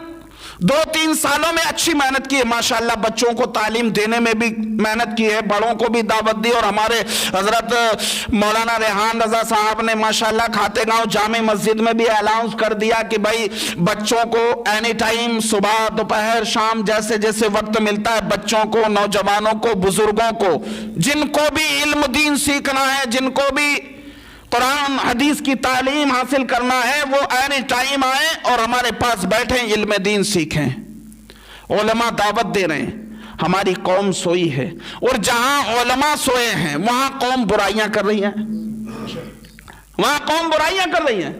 2-3 سالوں میں اچھی محنت کی ہے، ماشاءاللہ بچوں کو تعلیم دینے میں بھی محنت کی ہے، بڑوں کو بھی دعوت دی، اور ہمارے حضرت مولانا ریحان رضا صاحب نے ماشاءاللہ کھاتے گاؤں جامع مسجد میں بھی اعلانس کر دیا کہ بھائی بچوں کو اینی ٹائم صبح دوپہر شام جیسے جیسے وقت ملتا ہے، بچوں کو، نوجوانوں کو، بزرگوں کو، جن کو بھی علم دین سیکھنا ہے، جن کو بھی قرآن حدیث کی تعلیم حاصل کرنا ہے، وہ اینی ٹائم آئیں اور ہمارے پاس بیٹھیں، علم دین سیکھیں۔ علماء دعوت دے رہے ہیں۔ ہماری قوم سوئی ہے، اور جہاں علماء سوئے ہیں وہاں قوم برائیاں کر رہی ہیں، وہاں قوم برائیاں کر رہی ہیں۔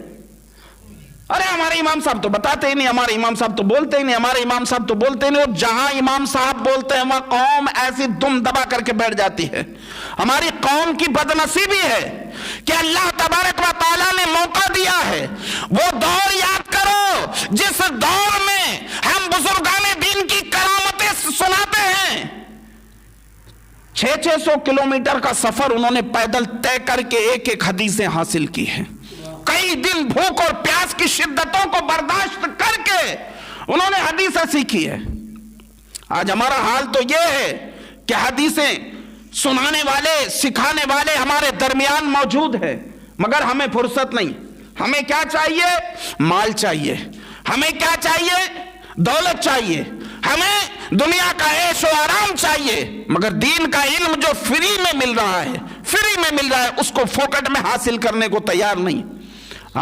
ارے ہمارے امام صاحب تو بتاتے ہی نہیں، ہمارے امام صاحب تو بولتے ہی نہیں، ہمارے امام صاحب تو بولتے ہی نہیں، اور جہاں امام صاحب بولتے ہیں وہاں قوم ایسی دم دبا کر کے بیٹھ جاتی ہے۔ ہماری قوم کی بدنصیبی ہے کہ اللہ تبارک و تعالیٰ نے موقع دیا ہے۔ وہ دور یاد کرو جس دور میں ہم بزرگان دین کی کرامتیں سناتے ہیں۔ 600 کلومیٹر کا سفر انہوں نے پیدل طے کر کے ایک ایک حدیثیں حاصل کی ہیں، کئی دن بھوک اور پیاس کی شدتوں کو برداشت کر کے انہوں نے حدیثیں سیکھی ہے۔ آج ہمارا حال تو یہ ہے کہ حدیثیں سنانے والے، سکھانے والے ہمارے درمیان موجود ہے، مگر ہمیں فرصت نہیں۔ ہمیں کیا چاہیے؟ مال چاہیے، ہمیں کیا چاہیے؟ دولت چاہیے، ہمیں دنیا کا عیش و آرام چاہیے، مگر دین کا علم جو فری میں مل رہا ہے، فری میں مل رہا ہے، اس کو فوکٹ میں حاصل کرنے کو تیار نہیں۔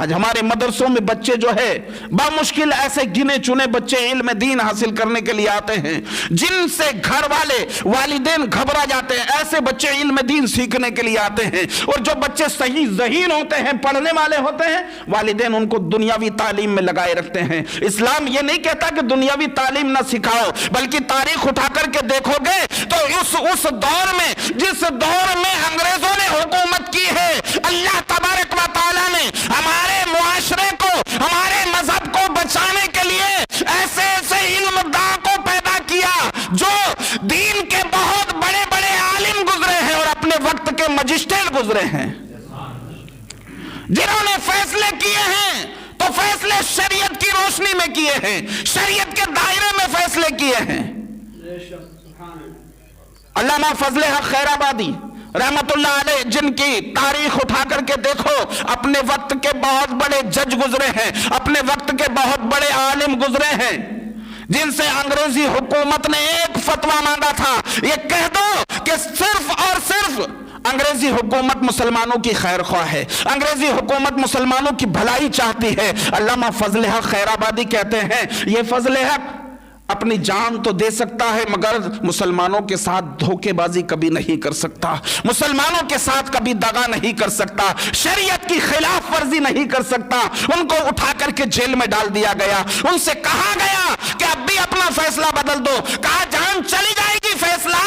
آج ہمارے مدرسوں میں بچے جو ہے بامشکل ایسے گنے چنے بچے علم دین حاصل کرنے کے لیے آتے ہیں، جن سے گھر والے والدین گھبرا جاتے ہیں۔ ایسے بچے علم دین سیکھنے کے لیے آتے ہیں، اور جو بچے صحیح ذہین ہوتے ہیں، پڑھنے والے ہوتے ہیں، والدین ان کو دنیاوی تعلیم میں لگائے رکھتے ہیں۔ اسلام یہ نہیں کہتا کہ دنیاوی تعلیم نہ سکھاؤ، بلکہ تاریخ اٹھا کر کے دیکھو گے تو اس دور میں، جس دور میں انگریزوں نے حکومت کی ہے، اللہ تبارک و تعالیٰ نے ہمارے معاشرے کو، ہمارے مذہب کو بچانے کے لیے ایسے ایسے علم داں کو پیدا کیا جو دین کے بہت بڑے بڑے عالم گزرے ہیں اور اپنے وقت کے مجسٹریٹ گزرے ہیں، جنہوں نے فیصلے کیے ہیں تو فیصلے شریعت کی روشنی میں کیے ہیں، شریعت کے دائرے میں فیصلے کیے ہیں۔ علامہ فضل حق خیر آبادی رحمت اللہ علیہ، جن کی تاریخ اٹھا کر کے دیکھو، اپنے وقت کے بہت بڑے جج گزرے ہیں، اپنے وقت کے بہت بڑے عالم گزرے ہیں، جن سے انگریزی حکومت نے ایک فتویٰ مانگا تھا، یہ کہہ دو کہ صرف اور صرف انگریزی حکومت مسلمانوں کی خیر خواہ ہے، انگریزی حکومت مسلمانوں کی بھلائی چاہتی ہے۔ علامہ فضل حق خیر آبادی کہتے ہیں، یہ فضل حق اپنی جان تو دے سکتا ہے مگر مسلمانوں کے ساتھ دھوکے بازی کبھی نہیں کر سکتا، مسلمانوں کے ساتھ کبھی دغا نہیں کر سکتا، شریعت کی خلاف ورزی نہیں کر سکتا۔ ان کو اٹھا کر کے جیل میں ڈال دیا گیا، ان سے کہا گیا کہ اب بھی اپنا فیصلہ بدل دو، کہا جان چلی جائے گی فیصلہ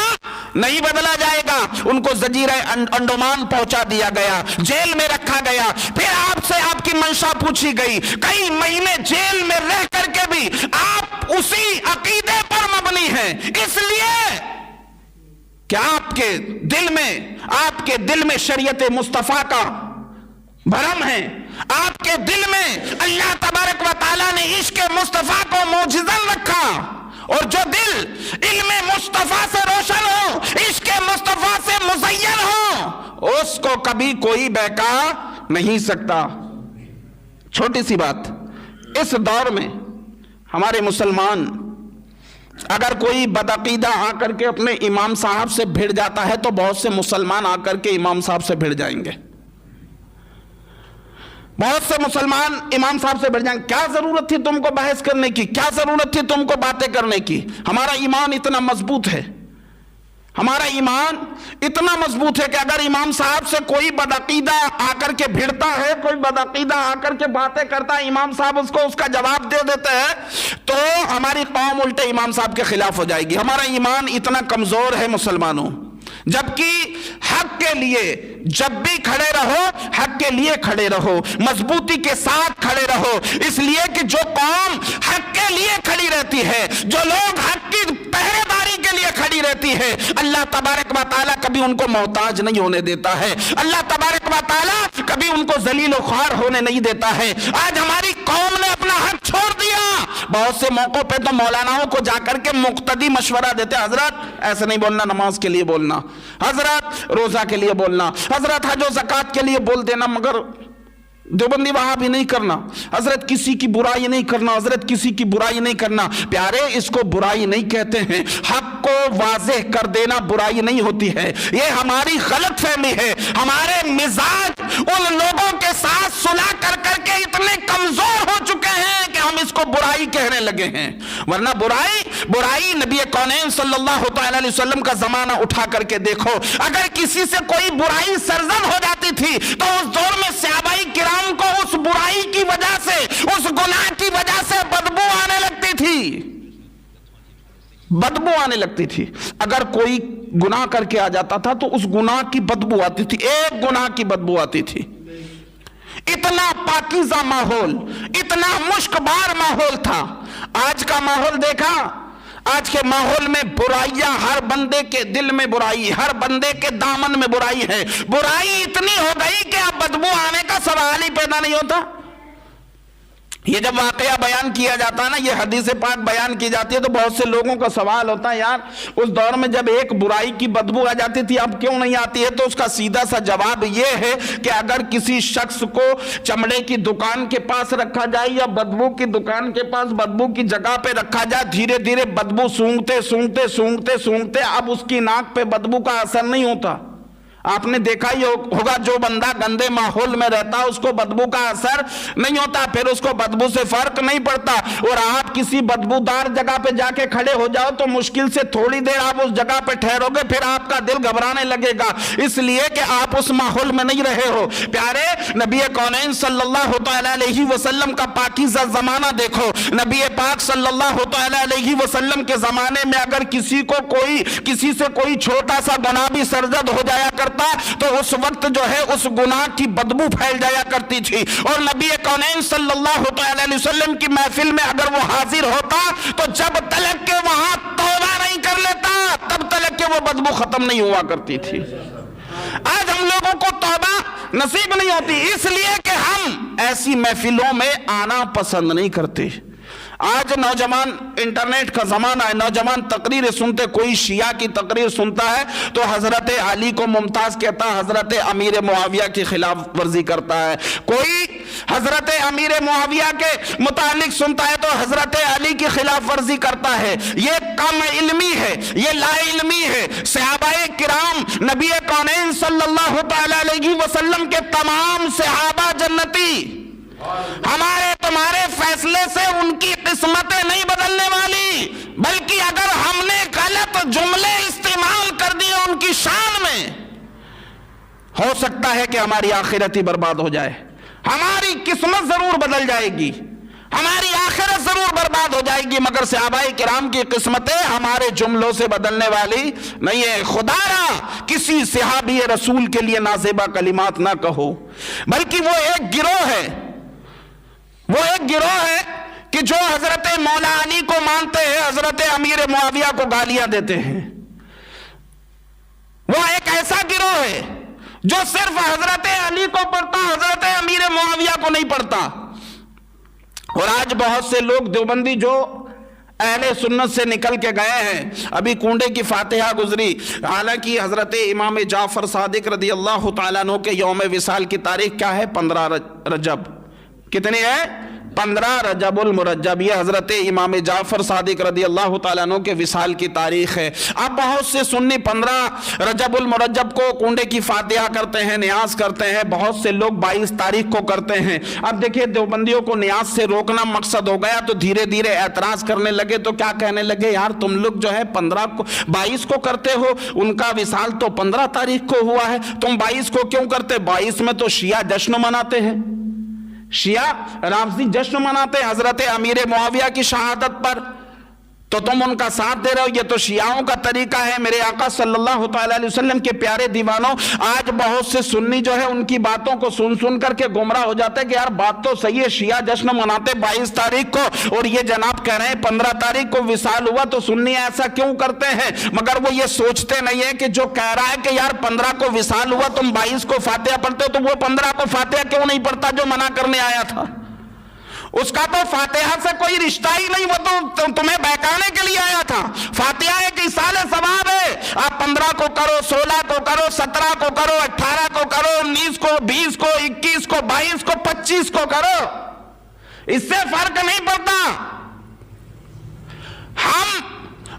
نہیں بدلا جائے گا۔ ان کو جزیرہ انڈمان پہنچا دیا گیا، جیل میں رکھا گیا، پھر آپ سے آپ کی منشا پوچھی گئی، کئی مہینے جیل میں رہ کیا آپ کے دل میں شریعت مصطفیٰ کا بھرم ہے؟ آپ کے دل میں اللہ تبارک و تعالیٰ نے عشق مصطفیٰ کو معجزن رکھا، اور جو دل علم مصطفیٰ سے روشن ہو، عشق مصطفیٰ سے مزین ہو، اس کو کبھی کوئی بہکا نہیں سکتا۔ چھوٹی سی بات، اس دور میں ہمارے مسلمان، اگر کوئی بدعقیدہ آ کر کے اپنے امام صاحب سے بھڑ جاتا ہے تو بہت سے مسلمان آ کر کے امام صاحب سے بھڑ جائیں گے، بہت سے مسلمان امام صاحب سے بھڑ جائیں گے۔ کیا ضرورت تھی تم کو بحث کرنے کی؟ کیا ضرورت تھی تم کو باتیں کرنے کی؟ ہمارا ایمان اتنا مضبوط ہے، ہمارا ایمان اتنا مضبوط ہے کہ اگر امام صاحب سے کوئی بدعقیدہ آ کر کے بھڑتا ہے، کوئی بدعقیدہ آ کر کے باتیں کرتا ہے، امام صاحب اس کو اس کا جواب دے دیتے ہیں، تو ہماری قوم الٹے امام صاحب کے خلاف ہو جائے گی۔ ہمارا ایمان اتنا کمزور ہے مسلمانوں، جبکہ حق کے لیے جب بھی کھڑے رہو، حق کے لیے کھڑے رہو، مضبوطی کے ساتھ کھڑے رہو، اس لیے کہ جو قوم حق کے لیے کھڑی رہتی ہے، جو لوگ حق کی پہرے داری کے لیے کھڑی رہتی ہے، اللہ تبارک و تعالیٰ کبھی ان کو محتاج نہیں ہونے دیتا ہے، اللہ تبارک و تعالیٰ کبھی ان کو ذلیل و خوار ہونے نہیں دیتا ہے۔ آج ہماری قوم نے اپنا حق چھوڑ دیا، بہت سے موقعوں پہ تو مولاناؤں کو جا کر کے مقتدی مشورہ دیتے، حضرت ایسے نہیں بولنا، نماز کے لیے بولنا، حضرت روزہ کے لیے بولنا، حضرت حج و زکوٰۃ کے لیے بول دینا، مگر دیوبندی وہاں بھی نہیں کرنا، حضرت کسی کی برائی نہیں کرنا، حضرت کسی کی برائی نہیں کرنا۔ پیارے، اس کو برائی نہیں کہتے ہیں، حق کو واضح کر دینا برائی نہیں ہوتی ہے، یہ ہماری غلط فہمی ہے۔ ہمارے مزاج ان لوگوں کے ساتھ صلح کر کر کے اتنے کمزور ہو چکے ہیں کہ ہم اس کو برائی کہنے لگے ہیں، ورنہ برائی نبی کونین صلی اللہ علیہ وسلم کا زمانہ اٹھا کر کے دیکھو، اگر کسی سے کوئی برائی سرزد ہو جاتی تھی تو اس دور میں صحابہ کرام کو اس برائی کی وجہ سے، اس گناہ کی وجہ سے بدبو آنے لگتی تھی۔ اگر کوئی گناہ کر کے آ جاتا تھا تو اس گناہ کی بدبو آتی تھی، ایک گناہ کی بدبو آتی تھی۔ اتنا پاکیزہ ماحول، اتنا مشکبار ماحول تھا۔ آج کا ماحول دیکھا، آج کے ماحول میں برائیاں، ہر بندے کے دل میں برائی، ہر بندے کے دامن میں برائی ہے، برائی اتنی ہو گئی کہ اب بدبو آنے کا سوال ہی پیدا نہیں ہوتا۔ یہ جب واقعہ بیان کیا جاتا ہے نا، یہ حدیث پاک بیان کی جاتی ہے، تو بہت سے لوگوں کا سوال ہوتا ہے، یار اس دور میں جب ایک برائی کی بدبو آ جاتی تھی اب کیوں نہیں آتی ہے؟ تو اس کا سیدھا سا جواب یہ ہے کہ اگر کسی شخص کو چمڑے کی دکان کے پاس رکھا جائے یا بدبو کی دکان کے پاس بدبو کی جگہ پہ رکھا جائے، دھیرے دھیرے بدبو سونگتے اب اس کی ناک پہ بدبو کا اثر نہیں ہوتا۔ آپ نے دیکھا ہی ہوگا، جو بندہ گندے ماحول میں رہتا اس کو بدبو کا اثر نہیں ہوتا، پھر اس کو بدبو سے فرق نہیں پڑتا۔ اور آپ کسی بدبودار جگہ پہ جا کے کھڑے ہو جاؤ تو مشکل سے تھوڑی دیر آپ اس جگہ پہ ٹھہرو گے، پھر آپ کا دل گھبرانے لگے گا، اس لیے کہ آپ اس ماحول میں نہیں رہے ہو۔ پیارے، نبی کونین صلی اللہ علیہ وسلم کا پاکیزہ زمانہ دیکھو، نبی پاک صلی اللہ علیہ وسلم کے زمانے میں اگر کسی سے کوئی چھوٹا سا گناہ بھی سرزد ہو جایا کرتا تو اس وقت جو ہے اس گناہ کی بدبو پھیل جایا کرتی تھی، اور نبی کونین صلی اللہ علیہ وسلم کی محفل میں اگر وہ حاضر ہوتا تو جب تلک کہ وہاں توبہ نہیں کر لیتا تب تلک کہ وہ بدبو ختم نہیں ہوا کرتی تھی۔ آج ہم لوگوں کو توبہ نصیب نہیں ہوتی، اس لیے کہ ہم ایسی محفلوں میں آنا پسند نہیں کرتے۔ آج نوجوان، انٹرنیٹ کا زمانہ ہے، نوجوان تقریریں سنتے، کوئی شیعہ کی تقریر سنتا ہے تو حضرت علی کو ممتاز کہتا ہے، حضرت امیر معاویہ کی خلاف ورزی کرتا ہے، کوئی حضرت امیر معاویہ کے متعلق سنتا ہے تو حضرت علی کی خلاف ورزی کرتا ہے۔ یہ کم علمی ہے، یہ لا علمی ہے۔ صحابہ کرام، نبی کونین صلی اللہ علیہ وسلم کے تمام صحابہ جنتی، ہمارے تمہارے فیصلے سے ان کی قسمتیں نہیں بدلنے والی، بلکہ اگر ہم نے غلط جملے استعمال کر دیے ان کی شان میں، ہو سکتا ہے کہ ہماری آخرت ہی برباد ہو جائے، ہماری قسمت ضرور بدل جائے گی، ہماری آخرت ضرور برباد ہو جائے گی، مگر صحابہ کرام کی قسمتیں ہمارے جملوں سے بدلنے والی نہیں ہے۔ خدا را کسی صحابی رسول کے لیے نازیبا کلمات نہ کہو، بلکہ وہ ایک گروہ ہے کہ جو حضرت مولا علی کو مانتے ہیں، حضرت امیر معاویہ کو گالیاں دیتے ہیں۔ وہ ہے جو صرف حضرت علی کو پڑھتا، حضرت امیر معاویہ کو نہیں پڑھتا۔ اور آج بہت سے لوگ دیوبندی جو اہل سنت سے نکل کے گئے ہیں، ابھی کنڈے کی فاتحہ گزری، حالانکہ حضرت امام جعفر صادق رضی اللہ تعالیٰ عنہ کے یوم وصال کی تاریخ کیا ہے؟ 15 رجب۔ کتنی ہے؟ 15 رجب المرجب، یہ حضرت امام جعفر صادق رضی اللہ تعالیٰ عنہ کے وصال کی تاریخ ہے۔ اب بہت سے سنی 15 رجب المرجب کو کنڈے کی فاتحہ کرتے ہیں، نیاز کرتے ہیں، بہت سے لوگ 22 تاریخ کو کرتے ہیں۔ اب دیکھیں دیوبندیوں کو نیاز سے روکنا مقصد ہو گیا تو دھیرے دھیرے اعتراض کرنے لگے، تو کیا کہنے لگے؟ یار تم لوگ جو ہے 15 کو 22 کو کرتے ہو، ان کا وصال تو 15 تاریخ کو ہوا ہے، تم 22 کو کیوں کرتے؟ 22 میں تو شیعہ جشن مناتے ہیں، شیعہ رافضی جشن مناتے ہیں حضرت امیر معاویہ کی شہادت پر، تو تم ان کا ساتھ دے رہے ہو۔ یہ تو شیعوں کا طریقہ ہے۔ میرے آقا صلی اللہ تعالیٰ علیہ وسلم کے پیارے دیوانوں، آج بہت سے سنی جو ہے ان کی باتوں کو سن کر کے گمراہ ہو جاتے ہیں کہ یار بات تو صحیح ہے، شیعہ جشن مناتے 22 تاریخ کو، اور یہ جناب کہہ رہے ہیں 15 تاریخ کو وصال ہوا، تو سنی ایسا کیوں کرتے ہیں؟ مگر وہ یہ سوچتے نہیں ہے کہ جو کہہ رہا ہے کہ یار 15 کو وصال ہوا، تم 22 کو فاتحہ پڑھتے ہو، تو وہ 15 کو فاتحہ کیوں نہیں پڑھتا جو منع کرنے آیا تھا؟ اس کا تو فاتحہ سے کوئی رشتہ ہی نہیں، وہ تو تمہیں بہکانے کے لیے آیا تھا۔ فاتحہ ایک ایصال ثواب ہے، آپ 15 کو کرو، 16 کو کرو، 17 کو کرو، 18 کو کرو، 19 کو، 20 کو، 21 کو، 22 کو، 25 کو کرو، اس سے فرق نہیں پڑتا۔ ہم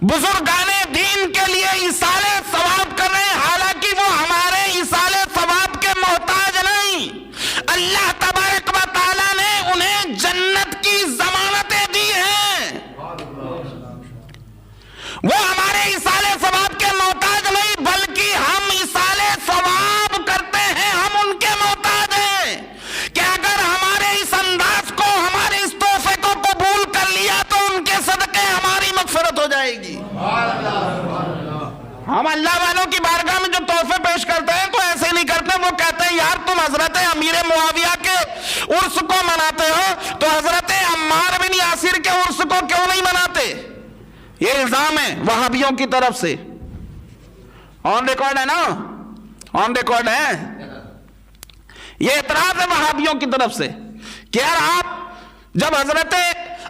بزرگان دین کے لیے ایصال ثواب کر رہے ہیں، حالانکہ وہ ہمارے ایصال ثواب کے محتاج نہیں۔ اللہ تبارک و تعالیٰ نے انہیں جنت کی ضمانتیں دی ہیں، وہ ہمارے ایصال ثواب کے محتاج نہیں، بلکہ ہم ایصال ثواب کرتے ہیں، ہم ان کے محتاج ہیں کہ اگر ہمارے اس انداز کو، ہمارے اس تحفے کو قبول کر لیا تو ان کے صدقے ہماری مغفرت ہو جائے گی۔ ہم اللہ والوں کی بارگاہ میں جو تحفے پیش کرتے ہیں تو ایسے نہیں کرتے، وہ کہتے ہیں یار تم حضرت امیر معاویہ کے عرس کو مناتے ہو تو حضرت عمار بن یاسر کے عرس کو کیوں نہیں مناتے؟ یہ الزام ہے وہابیوں کی طرف سے، آن ریکارڈ ہے نا، آن ریکارڈ ہے، یہ اعتراض ہے وہابیوں کی طرف سے کہ یار آپ جب حضرت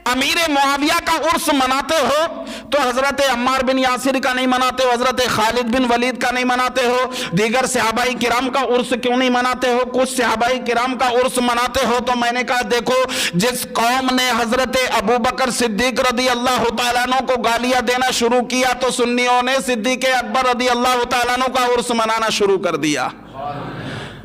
امیر معاویہ کا عرس مناتے ہو تو حضرت عمار بن یاسر کا نہیں مناتے ہو، حضرت خالد بن ولید کا نہیں مناتے ہو، دیگر صحابہ کرام کا عرس کیوں نہیں مناتے ہو؟ کچھ صحابہ کرام کا عرس مناتے ہو۔ تو میں نے کہا دیکھو، جس قوم نے حضرت ابو بکر صدیق رضی اللہ تعالیٰ عنہ کو گالیاں دینا شروع کیا تو سنیوں نے صدیق اکبر رضی اللہ تعالیٰ عنہ کا عرس منانا شروع کر دیا۔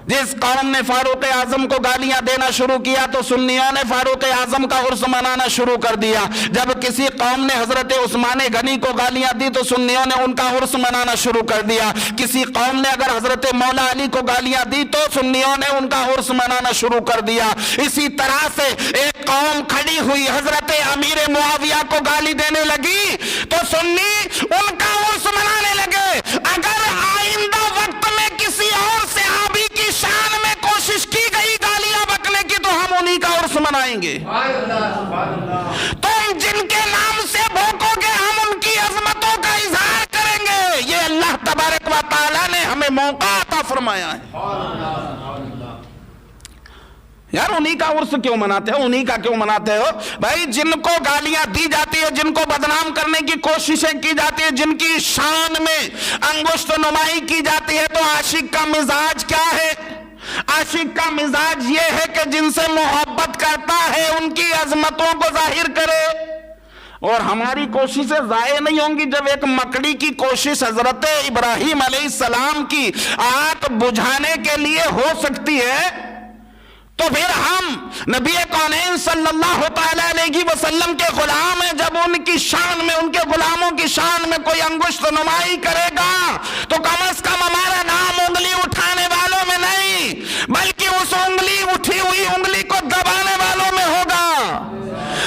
جس قوم نے فاروق اعظم کو گالیاں دینا شروع کیا تو سنیوں نے فاروق اعظم کا عرس منانا شروع کر دیا۔ جب کسی قوم نے حضرت عثمان غنی کو گالیاں دی تو سنیوں نے ان کا عرس منانا شروع کر دیا۔ کسی قوم نے اگر حضرت مولا علی کو گالیاں دی تو سنیوں نے ان کا عرس منانا شروع کر دیا۔ اسی طرح سے ایک قوم کھڑی ہوئی حضرت امیر معاویہ کو گالی دینے لگی تو سنی ان کا عرس منانے لگے۔ اگر آئندہ وقت میں کسی اور صحابی کی شان میں کوشش کی گئی گالیاں بکنے کی تو ہم انہی کا عرس منائیں گے۔ تم جن کے نام سے بھوکو گے ہم ان کی عظمتوں کا اظہار کریں گے۔ یہ اللہ تبارک و تعالیٰ نے ہمیں موقع عطا فرمایا ہے۔ یار انہی کا عرس کیوں مناتے ہو؟ انہی کا کیوں مناتے ہو؟ بھائی جن کو گالیاں دی جاتی ہے، جن کو بدنام کرنے کی کوششیں کی جاتی ہے، جن کی شان میں انگشت نمائی کی جاتی ہے، تو عاشق کا مزاج کیا ہے؟ عاشق کا مزاج یہ ہے کہ جن سے محبت کرتا ہے ان کی عظمتوں کو ظاہر کرے۔ اور ہماری کوششیں ضائع نہیں ہوں گی جب ایک مکڑی کی کوشش حضرت ابراہیم علیہ السلام کی آگ بجھانے کے لیے ہو سکتی ہے، تو پھر ہم نبی کونین صلی اللہ تعالیٰ علیہ وسلم کے غلام ہیں، جب ان کی شان میں، ان کے غلاموں کی شان میں کوئی انگشت نمائی کرے گا تو کم از کم ہمارا نام انگلی اٹھانے والوں میں نہیں بلکہ اس انگلی اٹھی ہوئی انگلی کو دبانے والوں میں ہوگا۔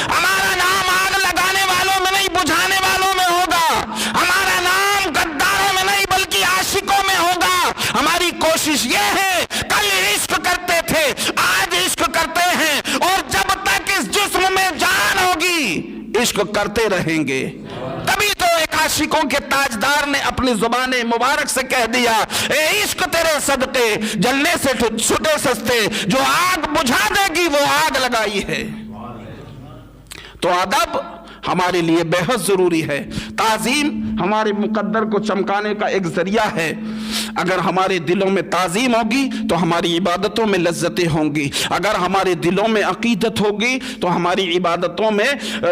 ہمارا نام آگ لگانے والوں میں نہیں، بجھانے والوں میں ہوگا۔ ہمارا نام غداروں میں نہیں بلکہ عاشقوں میں ہوگا۔ ہماری کوشش یہ ہے، کل عشق کرتے تھے آج عشق کرتے ہیں، اور جب تک اس جسم میں جان ہوگی عشق کرتے رہیں گے۔ تبھی تو ایک عاشق عاشقوں کے تاجدار نے اپنی زبان مبارک سے کہہ دیا، اے عشق تیرے صدقے جلنے سے چھٹے سستے، جو آگ بجھا دے گی وہ آگ لگائی ہے۔ تو ادب ہمارے لیے بے حد ضروری ہے۔ تعظیم ہمارے مقدر کو چمکانے کا ایک ذریعہ ہے۔ اگر ہمارے دلوں میں تعظیم ہوگی تو ہماری عبادتوں میں لذتیں ہوں گی، اگر ہمارے دلوں میں عقیدت ہوگی تو ہماری عبادتوں میں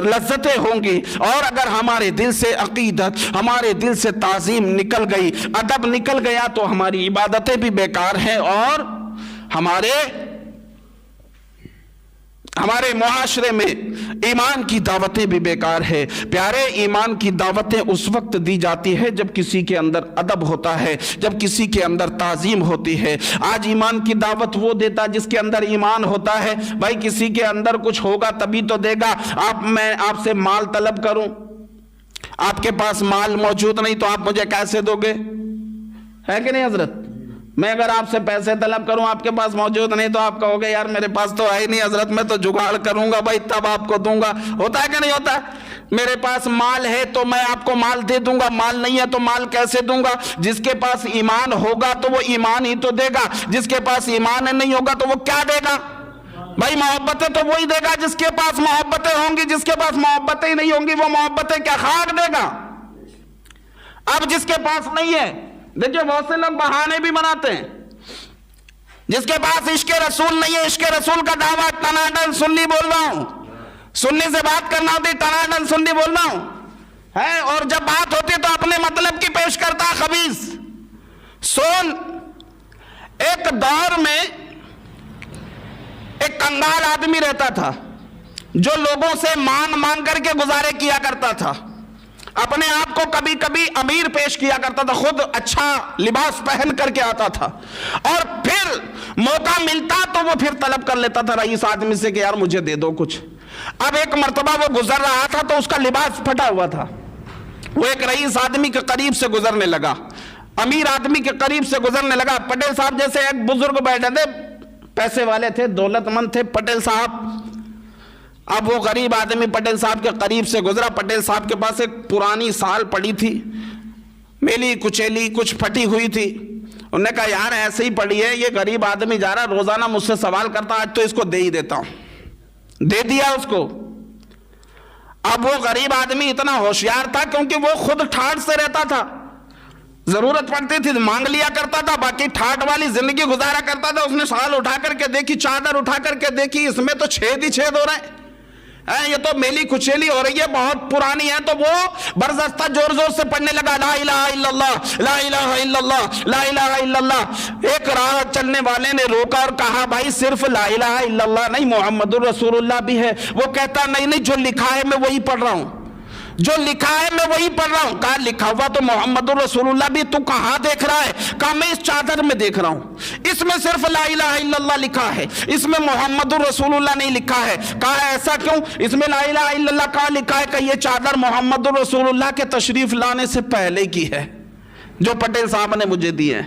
لذتیں ہوں گی، اور اگر ہمارے دل سے عقیدت، ہمارے دل سے تعظیم نکل گئی، ادب نکل گیا، تو ہماری عبادتیں بھی بیکار ہیں اور ہمارے معاشرے میں ایمان کی دعوتیں بھی بیکار ہے۔ پیارے، ایمان کی دعوتیں اس وقت دی جاتی ہے جب کسی کے اندر ادب ہوتا ہے، جب کسی کے اندر تعظیم ہوتی ہے۔ آج ایمان کی دعوت وہ دیتا جس کے اندر ایمان ہوتا ہے۔ بھائی کسی کے اندر کچھ ہوگا تبھی تو دے گا۔ میں آپ سے مال طلب کروں، آپ کے پاس مال موجود نہیں تو آپ مجھے کیسے دو گے؟ ہے کہ نہیں حضرت؟ میں اگر آپ سے پیسے طلب کروں، آپ کے پاس موجود نہیں تو آپ کہو گے یار میرے پاس تو ہے نہیں حضرت، میں تو جگاڑ کروں گا بھائی تب آپ کو دوں گا۔ ہوتا ہے کہ نہیں ہوتا؟ میرے پاس مال ہے تو میں آپ کو مال دے دوں گا، مال نہیں ہے تو مال کیسے دوں گا؟ جس کے پاس ایمان ہوگا تو وہ ایمان ہی تو دے گا، جس کے پاس ایمان نہیں ہوگا تو وہ کیا دے گا؟ بھائی محبتیں تو وہی دے گا جس کے پاس محبتیں ہوں گی، جس کے پاس محبتیں ہی نہیں ہوں گی وہ محبتیں کیا خاک دے گا؟ اب جس کے پاس نہیں ہے، دیکھیں بہت سے لوگ بہانے بھی بناتے ہیں۔ جس کے پاس عشق رسول نہیں ہے، عشق رسول کا دعویٰ ٹناٹن سنی بول رہا ہوں، سنی سے بات کرنا ہوتی ٹناٹن سنی بول رہا ہوں ہے، اور جب بات ہوتی تو اپنے مطلب کی پیش کرتا خبیث۔ سن، ایک دور میں ایک کنگال آدمی رہتا تھا جو لوگوں سے مانگ کر کے گزارے کیا کرتا تھا، اپنے آپ کو کبھی کبھی امیر پیش کیا کرتا تھا، خود اچھا لباس پہن کر کے آتا تھا، اور پھر موقع ملتا تو وہ پھر طلب کر لیتا تھا رئیس آدمی سے کہ یار مجھے دے دو کچھ۔ اب ایک مرتبہ وہ گزر رہا تھا تو اس کا لباس پھٹا ہوا تھا، وہ ایک رئیس آدمی کے قریب سے گزرنے لگا، امیر آدمی کے قریب سے گزرنے لگا۔ پٹیل صاحب جیسے ایک بزرگ بیٹھے تھے، پیسے والے تھے، دولت مند تھے پٹیل صاحب۔ اب وہ غریب آدمی پٹیل صاحب کے قریب سے گزرا، پٹیل صاحب کے پاس ایک پرانی سال پڑی تھی، میلی کچیلی کچھ پھٹی ہوئی تھی۔ انہوں نے کہا یار ایسے ہی پڑی ہے، یہ غریب آدمی جا رہا روزانہ مجھ سے سوال کرتا، آج تو اس کو دے ہی دیتا ہوں۔ دے دیا اس کو۔ اب وہ غریب آدمی اتنا ہوشیار تھا کیونکہ وہ خود ٹھاٹ سے رہتا تھا، ضرورت پڑتی تھی مانگ لیا کرتا تھا، باقی ٹھاٹ والی زندگی گزارا کرتا تھا۔ اس نے شال اٹھا کر کے دیکھی، چادر اٹھا کر کے دیکھی، اس میں تو چھید ہی چھید ہو رہا ہے، یہ تو میلی کچیلی ہو رہی ہے، بہت پرانی ہے۔ تو وہ برجستہ زور زور سے پڑھنے لگا، لا الہ الا اللہ، لا الہ الا اللہ، لا الہ الا اللہ۔ ایک راہ چلنے والے نے روکا اور کہا بھائی صرف لا الہ الا اللہ نہیں، محمد الرسول اللہ بھی ہے۔ وہ کہتا نہیں جو لکھا ہے میں وہی پڑھ رہا ہوں، جو لکھا ہے میں وہی پڑھ رہا ہوں۔ کہا لکھا ہوا تو محمد الرسول اللہ بھی، تو کہاں دیکھ رہا ہے؟ کہا میں اس چادر میں دیکھ رہا ہوں، اس میں صرف لا الہ الا اللہ لکھا ہے، اس میں محمد الرسول اللہ نہیں لکھا ہے۔ کہا ایسا کیوں؟ اس میں لا الہ الا اللہ کہاں لکھا ہے؟ کہ یہ چادر محمد الرسول اللہ کے تشریف لانے سے پہلے کی ہے، جو پٹیل صاحب نے مجھے دی ہے۔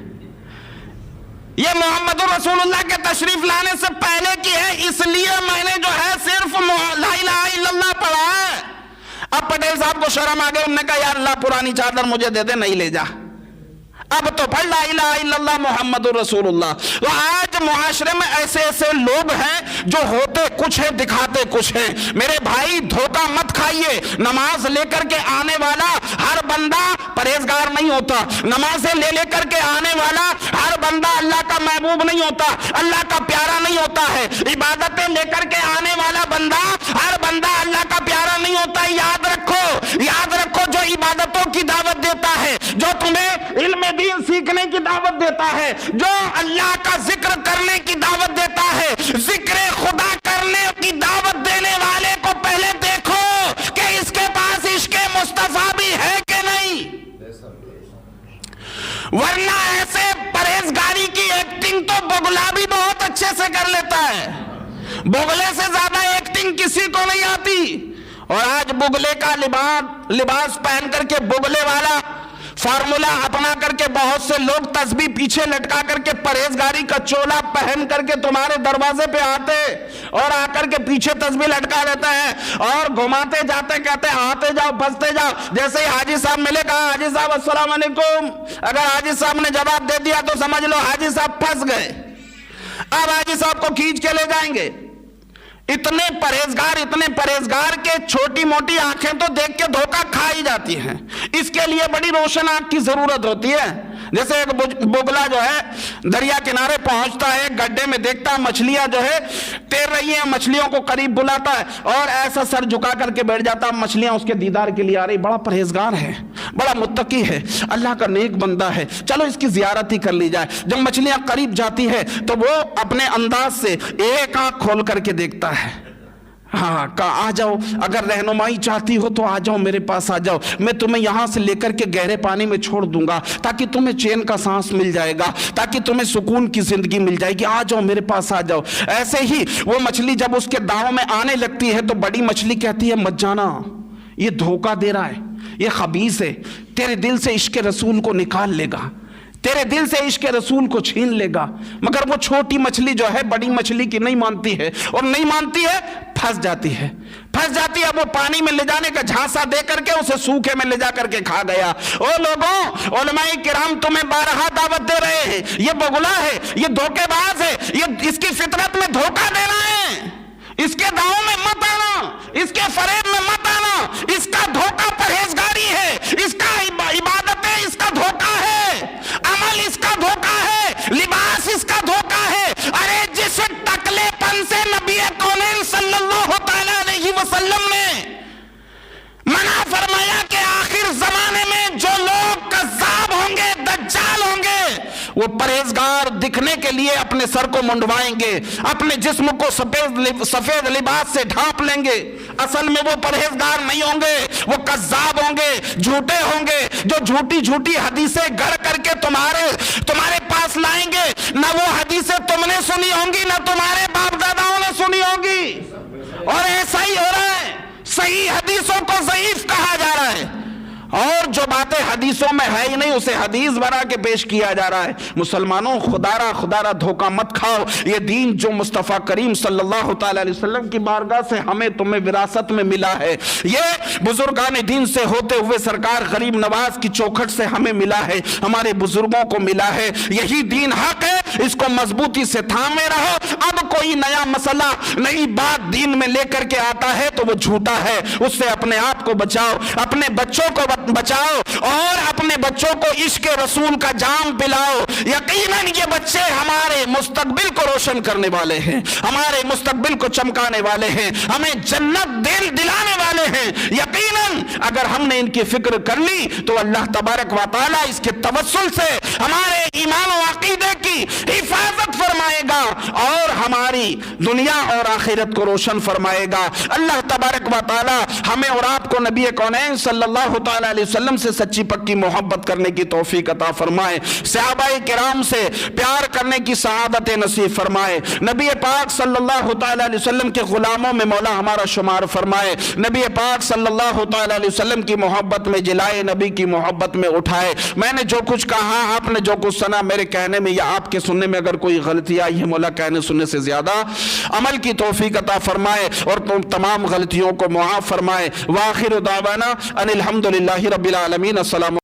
یہ محمد الرسول اللہ کے تشریف لانے سے پہلے کی ہے، اس لیے میں نے جو ہے صرف لا الہ الا اللہ پڑھا ہے۔ اب پٹیل صاحب کو شرم آ گئی، انہوں نے کہا یا اللہ پرانی چادر مجھے دے دے، نہیں لے جا، اب تو پڑھ لا الہ الا اللہ محمد الرسول اللہ۔ تو آج معاشرے میں ایسے ایسے لوگ ہیں جو ہوتے کچھ ہیں دکھاتے کچھ ہیں۔ میرے بھائی دھوکہ مت کھائیے، نماز لے کر کے آنے والا ہر بندہ پرہیزگار نہیں ہوتا، نمازیں لے کر کے آنے والا ہر بندہ اللہ کا محبوب نہیں ہوتا، اللہ کا پیارا نہیں ہوتا ہے۔ عبادتیں لے کر کے آنے والا بندہ ہر بندہ اللہ کا پیارا نہیں ہوتا۔ یاد رکھو جو عبادتوں کی دعوت دیتا ہے، جو تمہیں علم دین سیکھنے کی دعوت دیتا ہے، جو اللہ کا ذکر کرنے کی دعوت دیتا ہے، ذکر خدا کرنے کی دعوت دینے والے کو پہلے دیکھو کہ اس کے پاس عشق مصطفیٰ بھی ہے کہ نہیں، ورنہ ایسے پرہیزگاری کی ایکٹنگ تو بگلا بھی بہت اچھے سے کر لیتا ہے، بگلے سے زیادہ ایکٹنگ کسی کو نہیں آتی۔ اور آج بگلے کا لباس پہن کر کے بگلے والا فارمولا اپنا کر کے بہت سے لوگ تسبیح پیچھے لٹکا کر کے پرہیزگاری کا چولا پہن کر کے تمہارے دروازے پہ آتے اور آ کر کے پیچھے تسبیح لٹکا لیتے ہیں اور گھماتے جاتے، کہتے آتے جاؤ بستے جاؤ۔ جیسے ہی حاجی صاحب ملے، کہا حاجی صاحب السلام علیکم، اگر حاجی صاحب نے جواب دے دیا تو سمجھ لو حاجی صاحب پھنس گئے، اب حاجی صاحب کو کھینچ کے لے جائیں گے۔ اتنے پرہیزگار کے چھوٹی موٹی آنکھیں تو دیکھ کے دھوکہ کھا ہی جاتی ہیں، اس کے لیے بڑی روشن آنکھ کی ضرورت ہوتی ہے۔ جیسے ایک بگلا جو ہے دریا کنارے پہنچتا ہے، گڈھے میں دیکھتا ہے مچھلیاں جو ہے تیر رہی ہیں، مچھلیوں کو قریب بلاتا ہے اور ایسا سر جھکا کر کے بیٹھ جاتا ہے، مچھلیاں اس کے دیدار کے لیے آ رہی، بڑا پرہیزگار ہے، بڑا متقی ہے، اللہ کا نیک بندہ ہے، چلو اس کی زیارت ہی کر لی جائے۔ جب مچھلیاں قریب جاتی ہے تو وہ اپنے انداز سے ایک آنکھ کھول کر کے دیکھتا ہے، ہاں کہا آ جاؤ، اگر رہنمائی چاہتی ہو تو آ جاؤ، میرے پاس آ جاؤ، میں تمہیں یہاں سے لے کر کے گہرے پانی میں چھوڑ دوں گا تاکہ تمہیں چین کا سانس مل جائے گا، تاکہ تمہیں سکون کی زندگی مل جائے گی، آ جاؤ میرے پاس آ جاؤ۔ ایسے ہی وہ مچھلی جب اس کے داؤں میں آنے لگتی ہے تو بڑی مچھلی کہتی ہے مت جانا، یہ دھوکہ دے رہا ہے، یہ خبیث ہے، تیرے دل سے عشق رسول کو نکال لے گا، تیرے دل سے عشق رسول کو چھین لے گا۔ مگر وہ چھوٹی مچھلی جو ہے بڑی مچھلی کی نہیں مانتی ہے، اور نہیں مانتی ہے پھنس جاتی ہے۔ اب وہ پانی میں لے جانے کا جھانسا دے کر کے اسے سوکھے میں لے جا کر کے کھا گیا۔ او لوگوں، علماء کرام تمہیں بارہا دعوت دے رہے ہیں، یہ بگلا ہے، یہ دھوکے باز ہے، یہ اس کی فطرت میں دھوکہ دینا ہے، اس کے داؤں میں مت آنا، اس کے فریب میں مت آنا، اس کا دھوکہ پرہیزگاری ہے، اس کا عبادت ہے، اس کا دھوکہ ہے، عمل اس کا دھوکہ ہے، لباس اس کا دھوکہ ہے۔ ارے جس ٹکلے پن سے نبی کونین صلی اللہ تعالی علیہ وسلم نے منع فرمایا کہ آخر زمانے میں جو لوگ کذاب ہوں گے، دجال ہوں گے، وہ پرہیزگار دکھنے کے لیے اپنے سر کو منڈوائیں گے، اپنے جسم کو سفید لباس سے ڈھانپ لیں گے، اصل میں وہ پرہیزگار نہیں ہوں گے، وہ کذاب ہوں گے، جھوٹے ہوں گے، جو جھوٹی حدیثیں گڑھ کر کے تمہارے پاس لائیں گے، نہ وہ حدیثیں تم نے سنی ہوں گی، نہ تمہارے باپ داداؤں نے سنی ہوں گی، اور ایسا ہی ہو رہا ہے، صحیح حدیثوں کو ضعیف کہا جا رہا ہے، اور جو باتیں حدیثوں میں ہے ہی نہیں اسے حدیث بنا کے پیش کیا جا رہا ہے۔ مسلمانوں، خدا را دھوکہ مت کھاؤ، یہ دین جو مصطفیٰ کریم صلی اللہ تعالی علیہ وسلم کی بارگاہ سے ہمیں تمہیں وراثت میں ملا ہے، یہ بزرگان دین سے ہوتے ہوئے سرکار غریب نواز کی چوکھٹ سے ہمیں ملا ہے، ہمارے بزرگوں کو ملا ہے، یہی دین حق ہے، اس کو مضبوطی سے تھامے رہو۔ اب کوئی نیا مسئلہ، نئی بات دین میں لے کر کے آتا ہے تو وہ جھوٹا ہے، اس سے اپنے آپ کو بچاؤ، اپنے بچوں کو بچاؤ، اور اپنے بچوں کو عشق رسول کا جام پلاؤ۔ یقیناً یہ بچے ہمارے مستقبل کو روشن کرنے والے ہیں، ہمارے مستقبل کو چمکانے والے ہیں، ہمیں جنت دلانے والے ہیں۔ یقیناً اگر ہم نے ان کی فکر کر لی تو اللہ تبارک و تعالیٰ اس کے توسل سے ہمارے ایمان و عقیدے کی حفاظت فرمائے گا اور ہماری دنیا اور آخرت کو روشن فرمائے گا۔ اللہ تبارک و تعالیٰ ہمیں اور آپ کو نبی کونین صلی اللہ تعالی علیہ وسلم سے سچی پکی محبت کرنے کی توفیق عطا فرمائے، صحابہ کرام سے پیار کرنے کی سعادت نصیب فرمائے، نبی پاک صلی اللہ تعالی علیہ وسلم کے غلاموں میں مولا ہمارا شمار فرمائے، نبی پاک صلی اللہ تعالی علیہ وسلم کی محبت میں جلائے، نبی کی محبت میں اٹھائے۔ میں نے جو کچھ کہا، آپ نے جو کچھ سنا، میرے کہنے میں یا آپ کے سننے میں اگر کوئی غلطی آئی ہے، مولا کہنے سننے سے زیادہ عمل کی توفیق عطا فرمائے اور تمام غلطیوں کو معاف فرمائے۔ وآخر دعوانا ان الحمدللہ رب العالمین۔ السلام